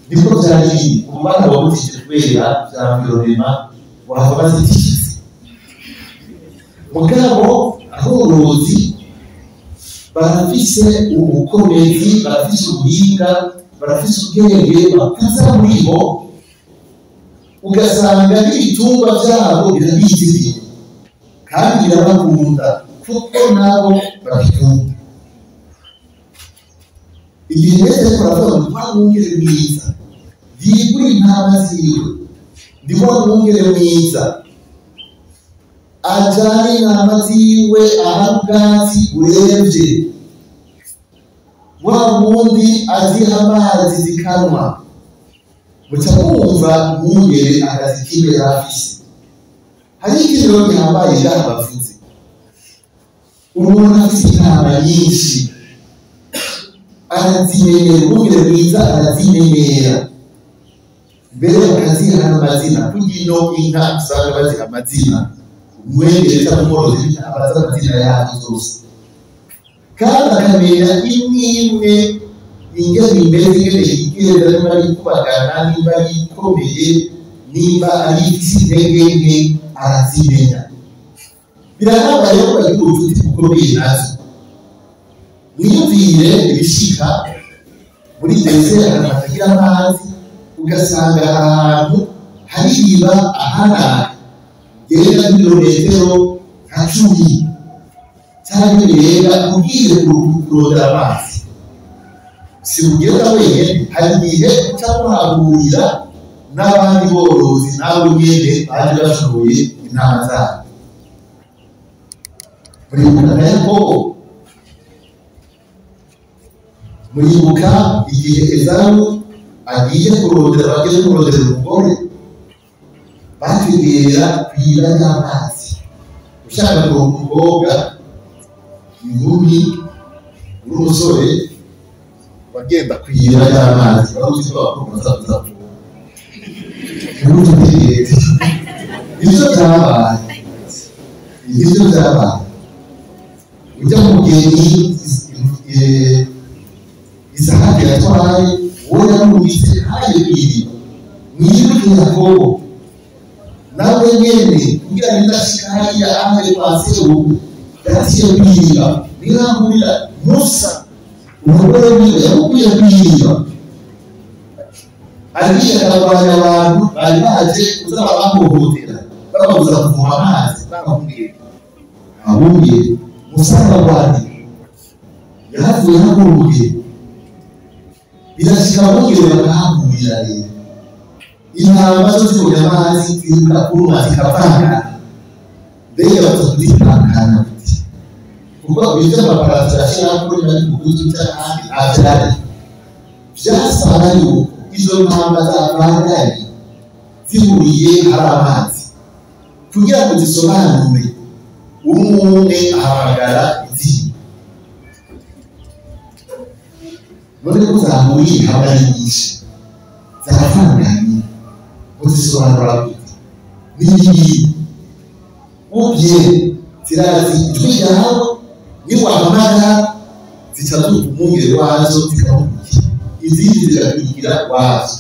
Niko byari umwana wamutije kubera bya Mbirorema wava bazitikiza. Mugabo aborozi barafise ubukomezi, barafise ubuhinga, barafise ubwenge bakuza muri bo, ugasanga n'ibitungwa byabo birabizi kandi birabakunda kuko nabo babikunda. igihe ndetse turavuga ngo twamwungere mwiza yigura intama ziwe ndimo mwungere mwiza ajyane intama ziwe aha ubwatsi burebye wa wundi aziha amazi zikanwa muca mwumva mwungere akazi kiwe afise hari ikintu gihambaye ngaha bavuze umuntu afise intama nyinshi arazimenyera umwungere mwiza arazimenyera mbere bakaziha n'amazina kugira inka usanga baziha amazina umwungere cyangwa umworozi abaza amazina yazo zose kandi akamenya imwe imwe ingene imeze ingene yigenda niba ari kubagana niba ari ikomeye niba ari ifite intege nke arazimenya birahambaye ko bagira ubucuti bukomeye nazo wiyumvire ibishika muri dese ahantu hatagira amazi ugasanga ahantu hari iriba ahanaka genda ibirometero nka 10 cyangwa birenga ubwire kurondera amazi si ugenda wenyine hari igihe cyangwa hahurira n'abandi borozi nawe nyine baje bashoboye intama zabo muribuka igihe Ezawu agiye kurondera umugore bategera kwira y'amazi ushaka ngo umukobwa inkumi n'umusore bagenda kwira y'amazi baruzi ko bakomeza kuzavuga ibyo byabaye ujya mu mugeni Isahaki yatwaye uwo yamubitse haje kwiri mwibuke Yakobo nawe nyene kugira ndashika hariya aje kwase ubu yatiye kwiriba birangurira Musa umugore wiwe yakuye kwiriba agiye karwanya abantu bari baje kuzaba bamuhotera bababuza kuvoma amazi bahungiye Musa wabandi yavuye hakuruye birashika bongera bakahurira rero intama zo zibona amazi ziruka kunywa zikavanga mbega batazipangana kuko ibyo amaparati ashira kuri bari kugutu cyane abyari byasaba yuko izo ntama zavanganye zihuriye hari amazi kugira ngo zisobanure umwe ahamagara izindi none kuzamuri habari nyinshi zaravanganye uzisobanura gute n'ibindi ubye zirazi ijwi ryawe niwahamagara zica zumva umwungere wazo zikamukurikira izindi zikakurikira wazo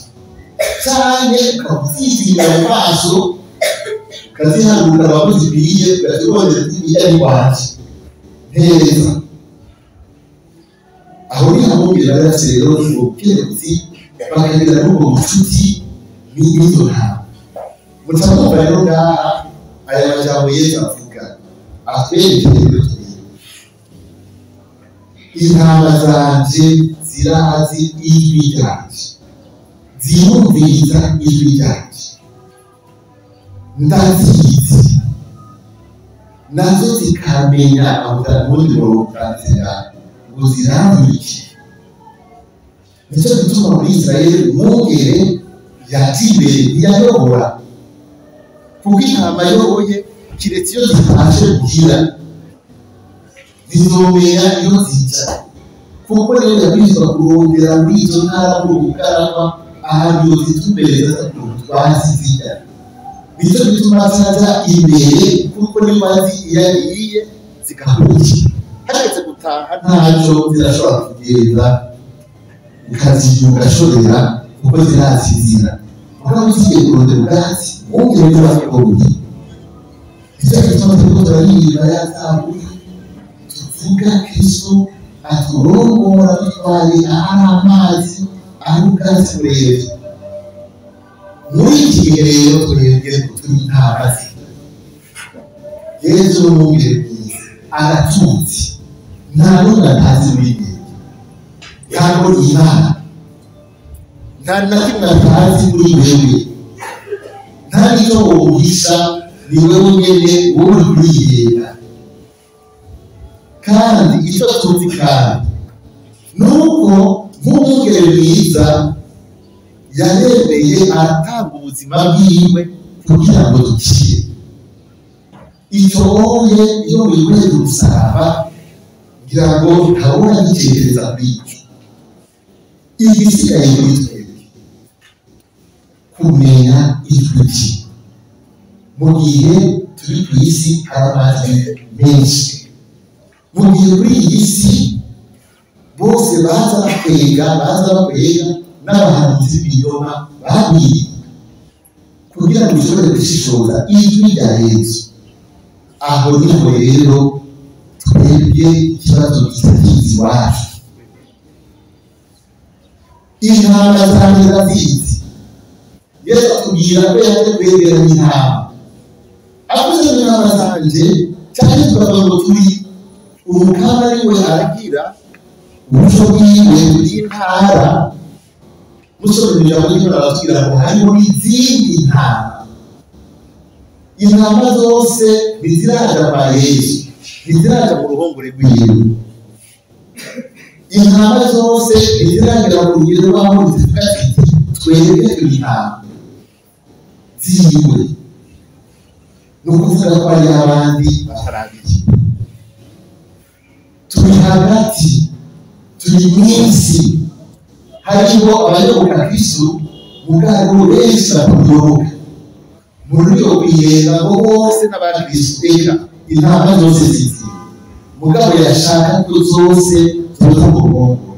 cyane ukazizira mu maso ukaziharura abakozi biriye ukazibonera ziriya ari waje neza aho ni hamubwira rero ngo keretse bakagira n'ubwo bucuti n'izo ntama mutamumva rero ngaha aya majambo Yesu avuga atwerekeye rero intama zanje zirazi ijwi ryanje zirumviriza ijwi ryanje ndazizi nazo zikamenya avuga n'ubundi burokatira ngo zirambike nicyo gituma muri Israeli umwungere yagimbere ntiyayobora kuko intama yoboye kiretse iyo zitashe kugira zizomera iyo zica kuko rero yabwirizwa kurondera muri izo ntara mu Bugarama ahantu yozitumbereza twazi zijya nicyo gituma zaza imbere kuko niyo bazi iyo agiye zikakurikira hageze gutaha ntacyo zirashobora kugenda ukaziyugashorera kuko zirazizira mugabo ugiye kurondera ubwatsi wongere n'abakobwa nicyo gituma turiko turaririmba ya zaburi tuvuga Kristo aturongora dutwaye ahari amazi ahari ubwatsi burebye muri iki gihe rero twebwe turi intamazi Yesu n'umwungere mwiza aratutse nta n'umwe atazi muri igihe kandi Imana nta na kimwe atazi muri wewe, nta n'icyo womuhisha, ni wewe nyene wowe urihenda. Kandi icyo tuzi kandi nuko nk'umwungere mwiza yaremeye aratanga ubuzima bwiwe kugira ngo dukire. Icyo wowe iyo wiweze umusaraba kugira ngo ntabona gitekereza kuri icyo. Igisigaye muri twebwe kumenya ijwi rye. Mu gihe turi ku isi hari amajwi menshi, mu gihe kuri iyi si bose baza bakwega n'abahanuzi b'ibinyoma babwiye, kugira ngo ushobore gushishoza ijwi rya Yesu. Aho niho rero twebwe ikibazo kitakizi iwacu. Intama zanjye ndazizi. Yesu atubwira ko yaje kwegeranya intama. Avuze ngo intama zanjye cyane tukavuga ngo turi umukama ari we aragira uburyo bwiwe bw'intara. Musore ijambo ry'Imana aratubwira ngo hariho n'izindi ntama. Intama zose ntiziraja kwa Yesu, ntiziraja mu ruhongore rwiwe. Intama zose ntiziragira mu rugero rw'aho zivuga ziti twebwe turi intama ziwe. Ni ukuvuga ko hari abandi batarabiri. Turi hagati, turi mu isi, hariho abayoboka Kristo mugabo benshi batamuyoboka. Muri yo kwiyega ngo bose n'abakristo eka intama zose zizi, mugabo yashaka ko zose tuza mu murongo.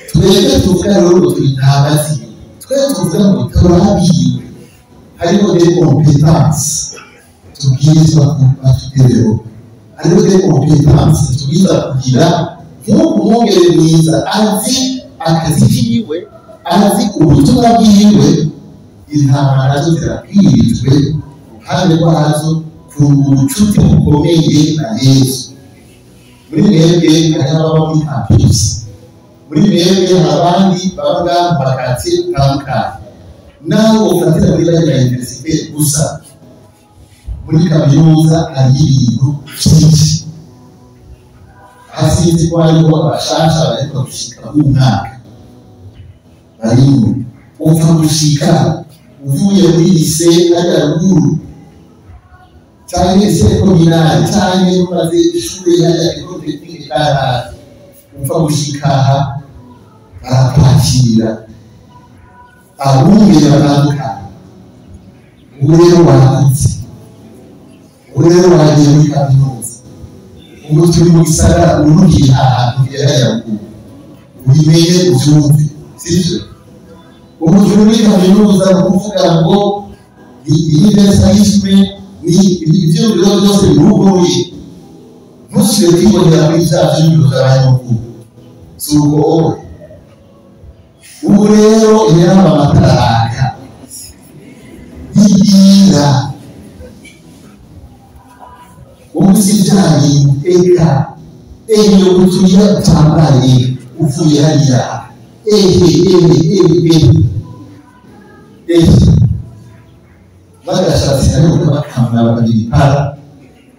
Twebwe tuvuga rero turi intama ziwe, twebwe tuvuga ngo turabiwe, hariho des compétences tubwirizwa kuba tugereho, hariho des compétences tubwirizwa kugira nk'uko umwungere mwiza azi akazi kiwe, azi ubutumwa bwiwe. Intama nazo zirabwirijwe uruhande rwazo kunga ubucuti bukomeye na Yesu. Muri mwebwe hari ababa muri campus, muri mwebwe abandi babaga mu makaritsiye atandukanye, naho ufatira muri bariya universite gusa. Muri kaminuza hari ibintu byinshi. Hasinzi ko hariho abashasha bariko gushika umwaka barimo upfa gushika uvuye muri lise hajya ruguru cyangwa se kominari cyangwa umaze ishuri hajya kuri technique karate, upfa gushika barakwakira abumvira batandukanye. Ubu rero wanditse, ubu rero wagiye muri kaminuza, ubu turi mu gisagara urugiye ahantu hera ruguru, ubimenye ubyumve, sibyo? Ubu turi muri kaminuza kuvuga ngo universalisme ni ibyo byose birugoye. Ntusubire kwibonera muri bya by'ibiro by'abanyamakuru, si uko wowe. Ubu rero inama amataraka y'ibira ubuzijanye eka iyo kutugira utambaye uvuye hariya bagashatse ariko bakambara bakagipara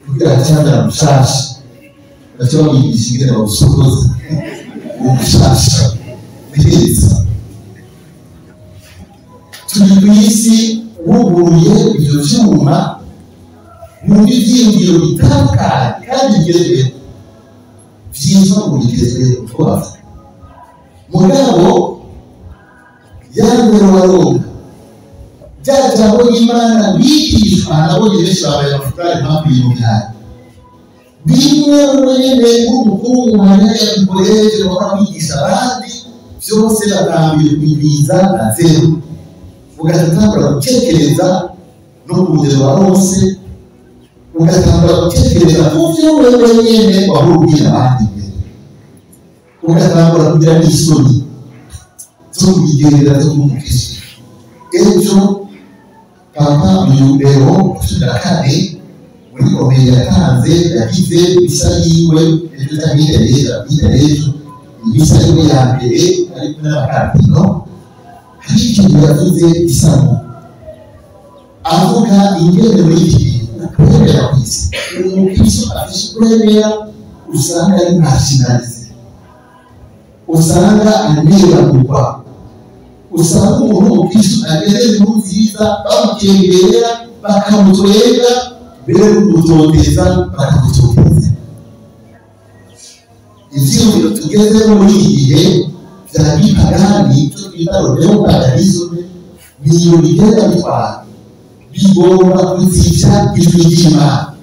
kugira cyangwa mushasha bacyo babigisha ingene bawusohoza umushasha biheza. Turi ku isi wuguruye ibyo byuma mu byiyumviro bitandukanye kandi bigezweho byiza mu bigezweho twavuga. Mugabo yambere waronga bya jambo y'Imana bigishwa nabonye benshi babaye abafutari impamvu y'umwanya bimwe wenyine nk'umukuru w'umwanya yabikoreye wakabigisha abandi byose batambiye kwibiza na zero. Ugatangura gutekereza no kugera warose, ugatangura gutekereza ku byo wewe nyine wahubwira abandi, ugatangura kugira n'isoni zo kubigerera zo kumukisha. Ejo papa Muyubero kane muri komeye yatanze yagize bisa yiwe ejo cyangwa ejo imisariko ya mbere ariko n'abakatino hari ikintu yavuze isano avuga ingene muri iki bintu kwemera ku isi umukristo afise kwemera usanga ari nationaliste usanga anebagurwa usanga umuntu umukristo ageze mu nziza bamukengerera bakamutwega mbere y'umutoteza bakamutoteza ivyiyumviro tugezemo muri iki gihe vya gipagani ivyo twita neopaganisme niyo bigenda bitwara bigomba kuzivya ijwi ry'Imana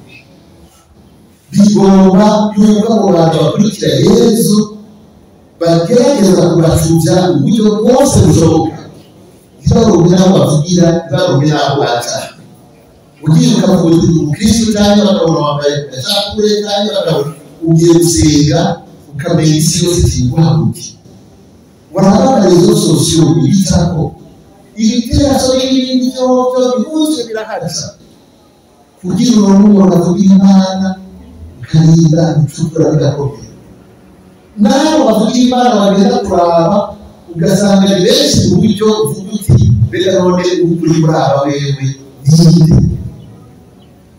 bigomba yuko abo bantu bakurikira Yesu bagerageza kubacuvya uburyo bwose bushoboka ntibaronke n'aho bavugira ntibaronke n'aho baca ugiye ukavuga uti umukristo cyangwa bakabona wambaye agashapure cyangwa bakabona ugiye gusenga ukamenya isi yose itiguhaguke warabana rezo sosiyo ibitako ibiteraso n'ibindi byose bihuse birahaca kugira umuntu avuga Imana ukarinda gucukura bigakomera nawe bavuga Imana bagenda kuraba ugasanga ni benshi mu buryo uvuga uti mbega none ukuri muri aba wewe ninde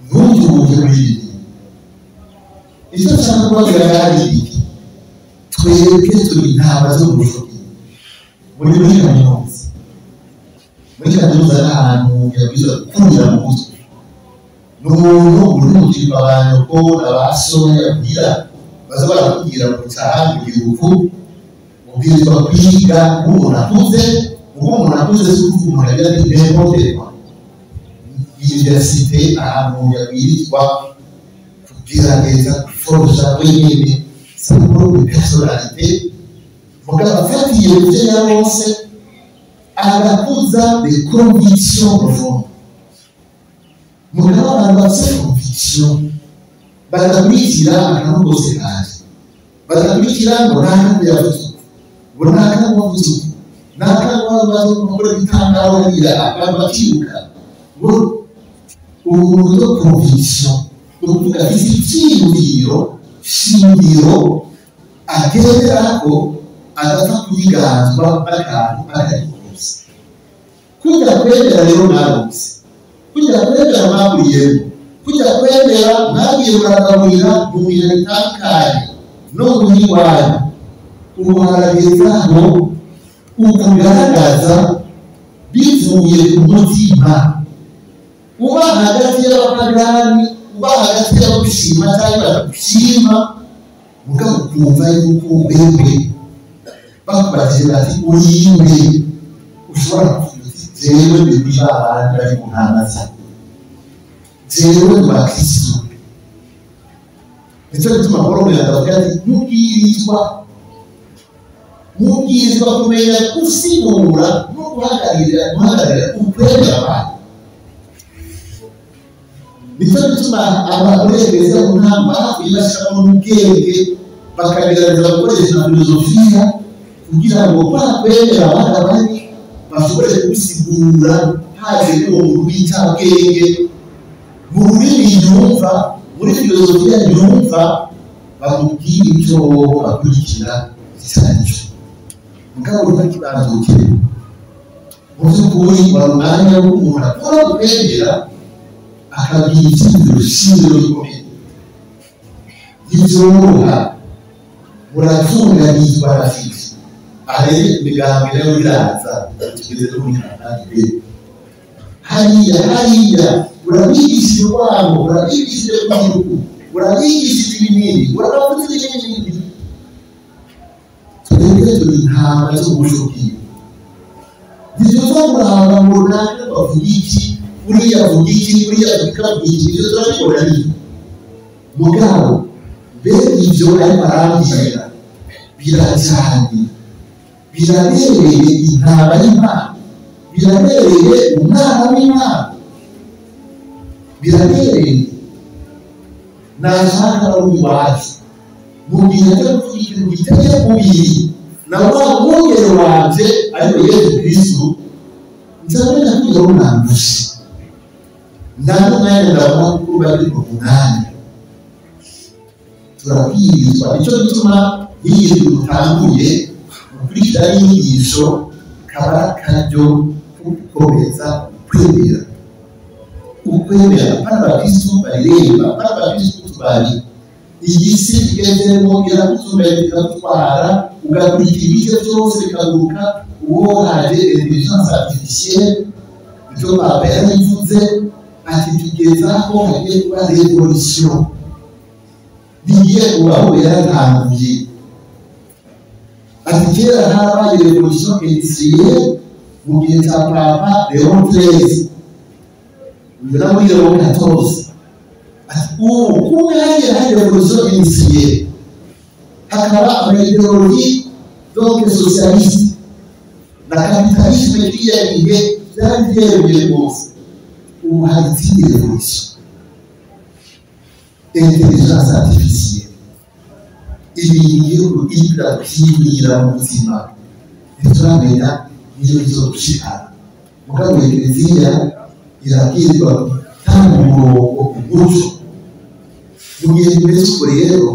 ntubyumve muri ibi icyo nshaka kubabwira hari iki twebwe turi intama zo mu bushobozi muri kaminuza n'ahantu yabwirizwa gukurira mu mutwe n'umuntu uri mu gihe abantu ko abasohoye yabwira baza barakubwira ngo utaha mu gihugu ubwirizwa kwiga umuntu akuze si ukuvuga umuntu agira ati mpemoterwa universite ahantu yabwirizwa kugerageza guforosha wenyine saporo de personalite mugabo afatiye ku byo yarose agakuza de conviction profonde mugabo abantu bafite conviction bagakurikira akantu kose kaje bagakurikira ngo nta yavuze ngo nta kamuvuze nta kamubazo mukore bitangaro hariya abantu bakiruka ngo umuntu de conviction ukuvuga icyiyumviro shingiro agerako adapfa kuyiganzwa n'akantu akayikoza kujya kwemera rero narose kujya kwemera mwabuyemo kujya kwemera mwagiye muragaburira mu mirimo itandukanye no mu iwanyu ubu haragezaho ukugaragaza bivuye ku mutima uba hagati y'abapagani uba hagati y'abagushima cyangwa batagushima mugabo ukumva yuko wewe bakubajije bati urinde ushobora kuvuga uti jewe ndibwira abandi bari mu ntamaza jewe mu bakristo nicyo gituma Paulo yaravuga ati mubwirizwa kumenya gusigura no guhagararira ukwemera abantu nicyo gituma abakoresha mu ntamba ibashaka mu bwenge bakagerageza gukoresha filozofiya kugira ngo bakwemera abandi bashobore kubisigura haje n'umuntu w'icyabwenge mu rurimi yumva muri filozofiya yumva bamubwira icyo bakurikira icyo mugabo utakibanzukire mu by'ukuri wari umwanya w'umuntu akora kwemera akabwira icyizero shingiro gikomeye ibyoroha muratunganizwa rafiki arebe imigambi rero iraza tugeze no muri kanani hariya urabigishije urwango urabigishije kwiruku urabigishije ibinini urabavuze ibinini twebwe turi intama zo mu bushobozi ntibyumva murahanga ngo runaka bavuga iki uriya avuga iki uriya avuga iki ibyo turabikora nibyo mugabo mbere ibyo ariko arambwira birajyanye birabereye intama y'Imana birabereye umwana w'Imana birabereye nashaka iwacu mu gihe cyo kuvuga ikintu giteye kubiri na wa mwongere wanje ariko Yesu Kristo nzabona kwiga umwambushi ndabona mwanya ndabona kuba ari ku mwanya turabwirizwa icyo gituma nk'iyi dutanguye gukurikira inyigisho kaba akaryo ko gukomeza kwemera ukwemera abakristo bareremba abakristo tubari iyi si igezemo irakuzumira ikagutwara ugakurikira ibyo byose bikaguruka uwo haje intelligence artificielle icyo Papa yarivuze ati tugezaho hagiye kuba revolution bigiye kubaho yaratanguye ati kera habaye revolution industrielle mu gihe cya Papa Léon XIII na muri Léon XIV ati kumwe hari revolution industrielle hakaba amaidéologie donc socialiste na capitalisme kiriya gihe byari byeruye rwose ubu hari izindi revolution intelligence artificielle ibintu ibira kwibwira mu buzima ntituramenya niyo bizodushikana mugabo Eklezia irabwirwa kandi umurongo umuco mu gihe bimeze uko rero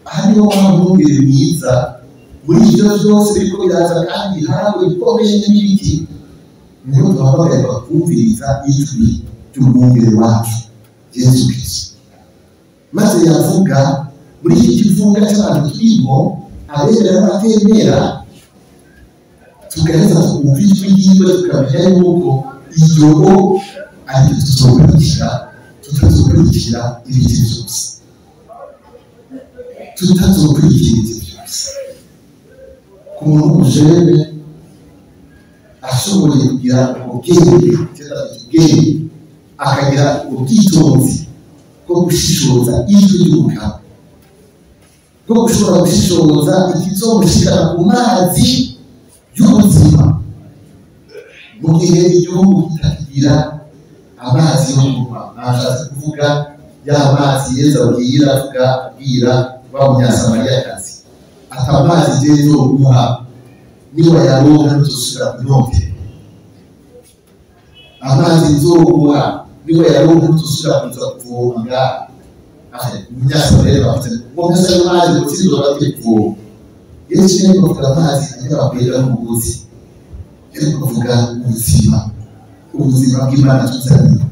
aha niho wamubwire mwiza muri ibyo byose biriko biraza kandi harawe bikomeye n'ibiki niho duhamagarirwa kumviriza ijwi ry'umwungere wacu Yesu Kristo maze yavuga muri iki kivuga cy'abantu turimo abemera n'abatemera tugerageza kumva ijwi ryiwe tukamenya yuko iryo ari tuzokurikira tutazokurikira ibiti byose tutazokurikira ibiti byose ku muntu ujene ashoboye kugira ubwenge akagira ubwitonzi bwo gushishoza ijwi ry'umugabo bwo gushobora gushishoza ikizomushikana ku mazi y'ubuzima mu gihe igihugu kitakigira amazi yo kunywa nashatse kuvuga ya mazi Yesu abwira wa munyasamariyakazi ati amazi rero umuha niba yaronka ntuzosubira kunyota amazi nzoguha niba yaronka ntuzosubira kuza kuvoma ngaha umunyasamariyakazi bafite umwese amazi gutsindo batekuvoma Yesu rero bavuga amazi ajya bakwera n'umugozi rero bavuga ubuzima bw'Imana tuzaniye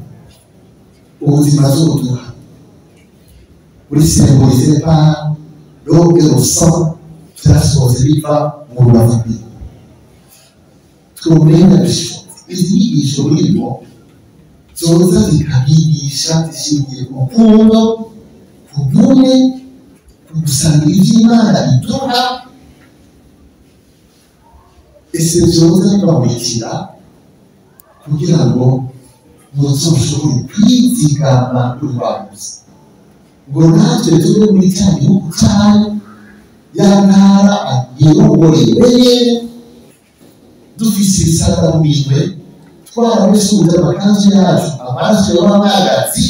ubuzima zoduha buri symbolize par l'eau et le sang transporté biva mu rubavu rwiwe twumenya izi nyigisho burimo zoza zikabigisha zishingiye ku rukundo ku bumwe ku gusangira iby'Imana iduha ese zoza bibamurikira kugira ngo muzoshobore kwizigama n'urwabuzi ngo natwe tube muri cya gihugu cyanyu ya ntara yirongorewe dufise ibisata mu minwe twarabesubiza amakanzu yacu amaso y'amagazi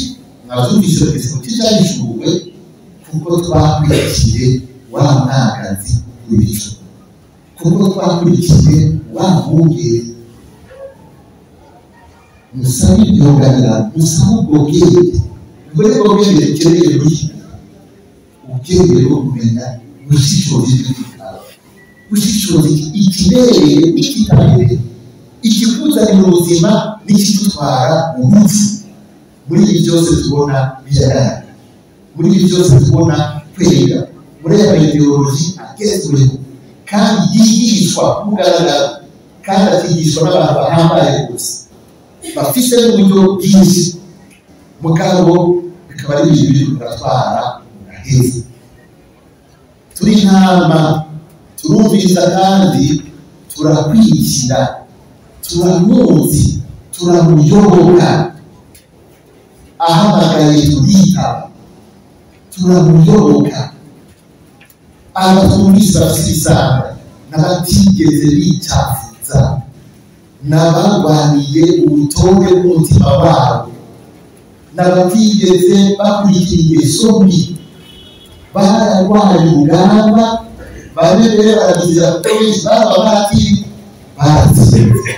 mwazumvise kese ku cyayishuwe kuko twakurikiye wa mwagazi w'ibicu kuko twakurikiye wa mwungere musabe ibyoganira musabe ubwo bwenge ubwo ni bwo bwenge dukeneye muri ubwenge bwo kumenya gushishoza iby'ubutwari gushishoza ikibereye n'ikitabereye ikikuzanira ubuzima n'ikidutwara mu munsi muri ibi byose tubona bigaragara muri ibi byose tubona kwera muri aya ideoloji agezweho kandi yigishwa kugaragara kandi akigishwa n'abantu bahambaye gusa bafite n'uburyo bwinshi mugabo bikaba ari ibintu biri kuratwara aheza turi intama turumviriza kandi turakwikira turamuzi turamuyoboka ahamagaye turita turamuyoboka abatumvise bafite isanga n'abatigeze bicafuza n'abarwaniye ubutonde bw'umutima wabo n'abatigeze bakurikira ingeso mbi bararwaye urugamba bamwe rero barabizira kuko benshi baba batiri baratsinze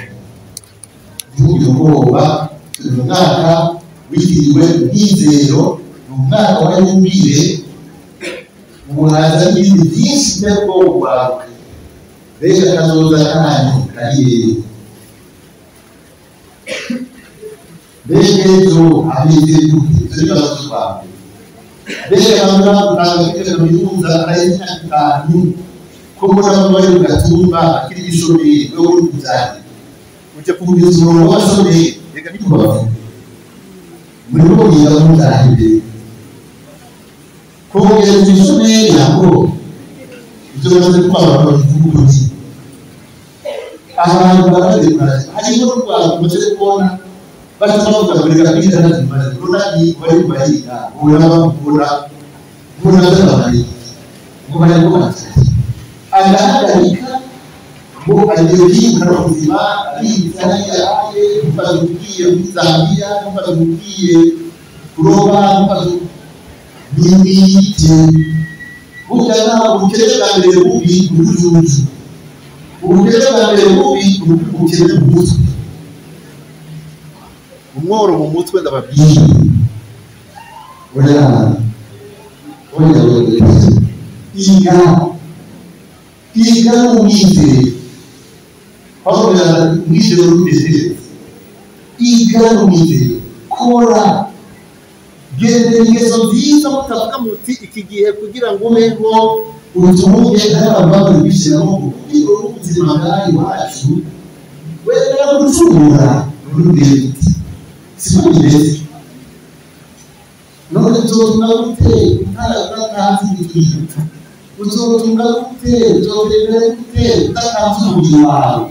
ntugire ubwoba turi mu mwaka witiriwe umwizero ni umwaka wa yubile umuhaza n'ibindi byinshi by'ubwoko bwawe reka kazoza kanyu kariyeri mbega ejo abize gute turi bazo twawe mbega abantu bakutanga kugeza mu gihuza arayizi imyaka 5 ko mbona bari mu gatumba akiri igishomeri wewe uri kuzana uje kugeza umurongo w'abashomeri reka nikubavuga muri bo yiga mutahire kongera igishomeri ntabwo ibyo bimaze kwaba babivuguruye abantu baradekara harimo n'urwanda umaze kubona batuma bavuga ngo reka kwiga ntazimaze runani bari bariga urababura z'ababari ngo barimo batatu agahagarika ngo agiye kwimukana ubuzima abibitsa n'iyaraye mukaza ugiye muri Zambia mukaza ugiye kuroba mukaza n'imiti burya naho ubukene bwa mbere bubi bujuju ubukene bwa mbere bubi ubukene mu mutwe umworo mu mutwe ndababwiye iga n'umwizere aho mwizere n'umwizere iga n'umwizere kora genda ingeso nziza mutavuga muti iki gihe kugira ngo ubeho utunge n'abantu bishyiramo kugira ngo ubuzima bwawe wacu wenda gucungura n'urubyiruko siko bimeze none tuzotunga gute utatanze igihugu uzotunga gute uzobera gute utatanze umubiri wawe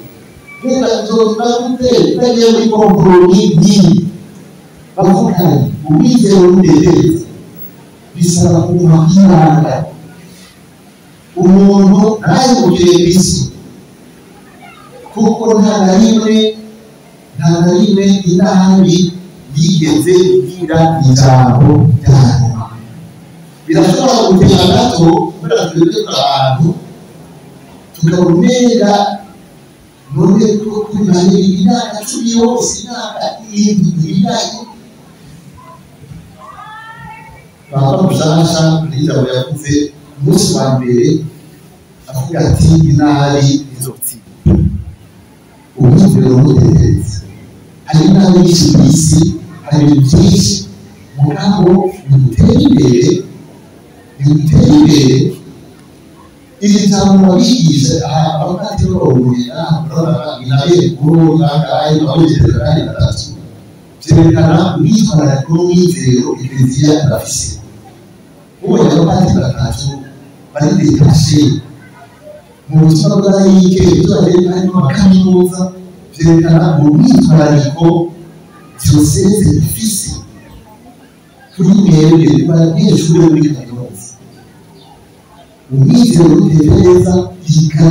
wenda uzotunga gute utagiye muri kompromi nini bavuganye umwizero w'umudendezo bisaba kuba kwibanda umuntu ntayimukire Kristo kuko nta na rimwe inabi yigeze kugira ijambo ryanyuma birashobora gutera gato kubera twebwe abantu tukabumera none ko kubimanye imyaka 10 yose imyaka 7 baba mushasha n'ijambo yavuze umunsi wa mbere avuga ati inabi izotsi umwizero w'umudendezo hari inabi nyinshi ku isi hari ibintu byinshi mugabo bimutera imbere iri jambo wabigisha abakati b'abahurira inabi kuru n'akayi babigeze kandi batatu byerekana umwitwarariko n'umwizero Eklezia irafise ubonye abakati batatu bari detashe mu butumwa bw'ayike ibyo bagenda harimo amakaminuza byerekana umwitwarariko diyoseze ifise kuri mwebwe abanyeshuri bo muri kaminuza umwizero utekereza yiga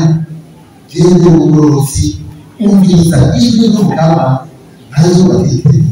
gende ubugororotsi umviriza ijwi ry'umukama ntazo batekereza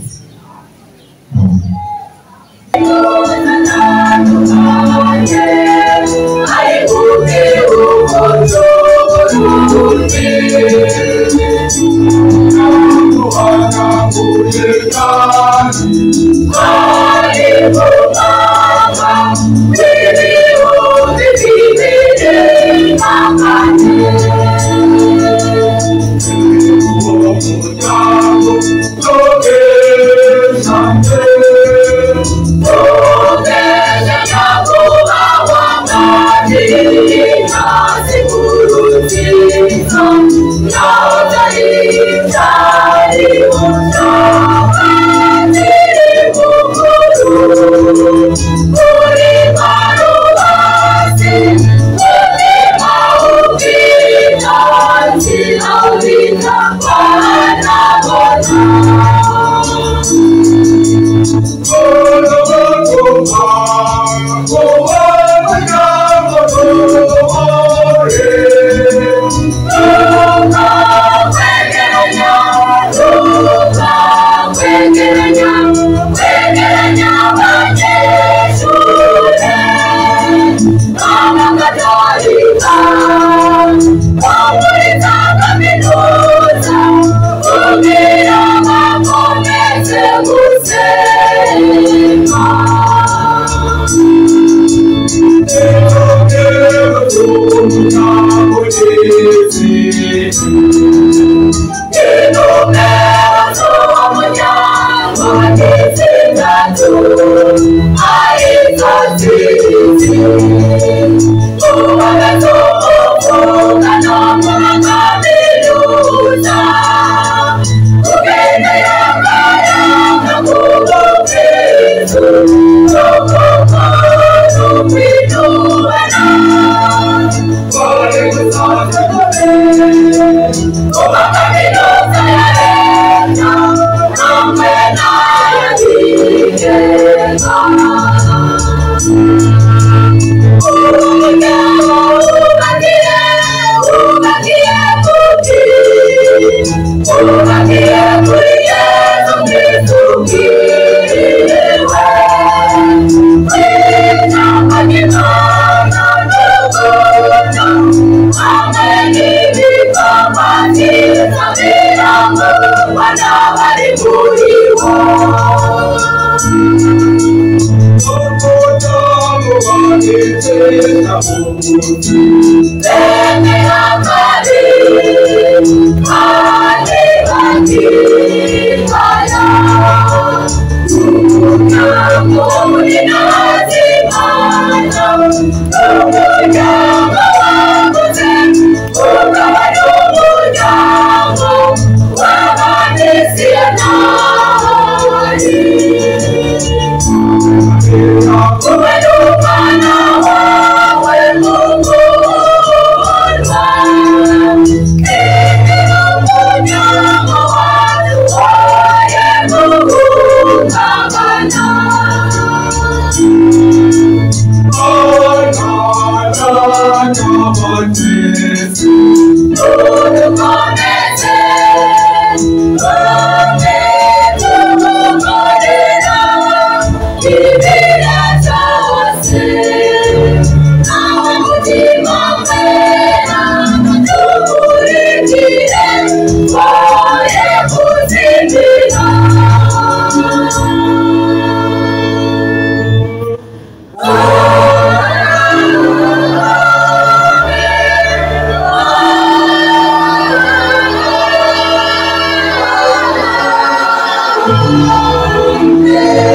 Yeah.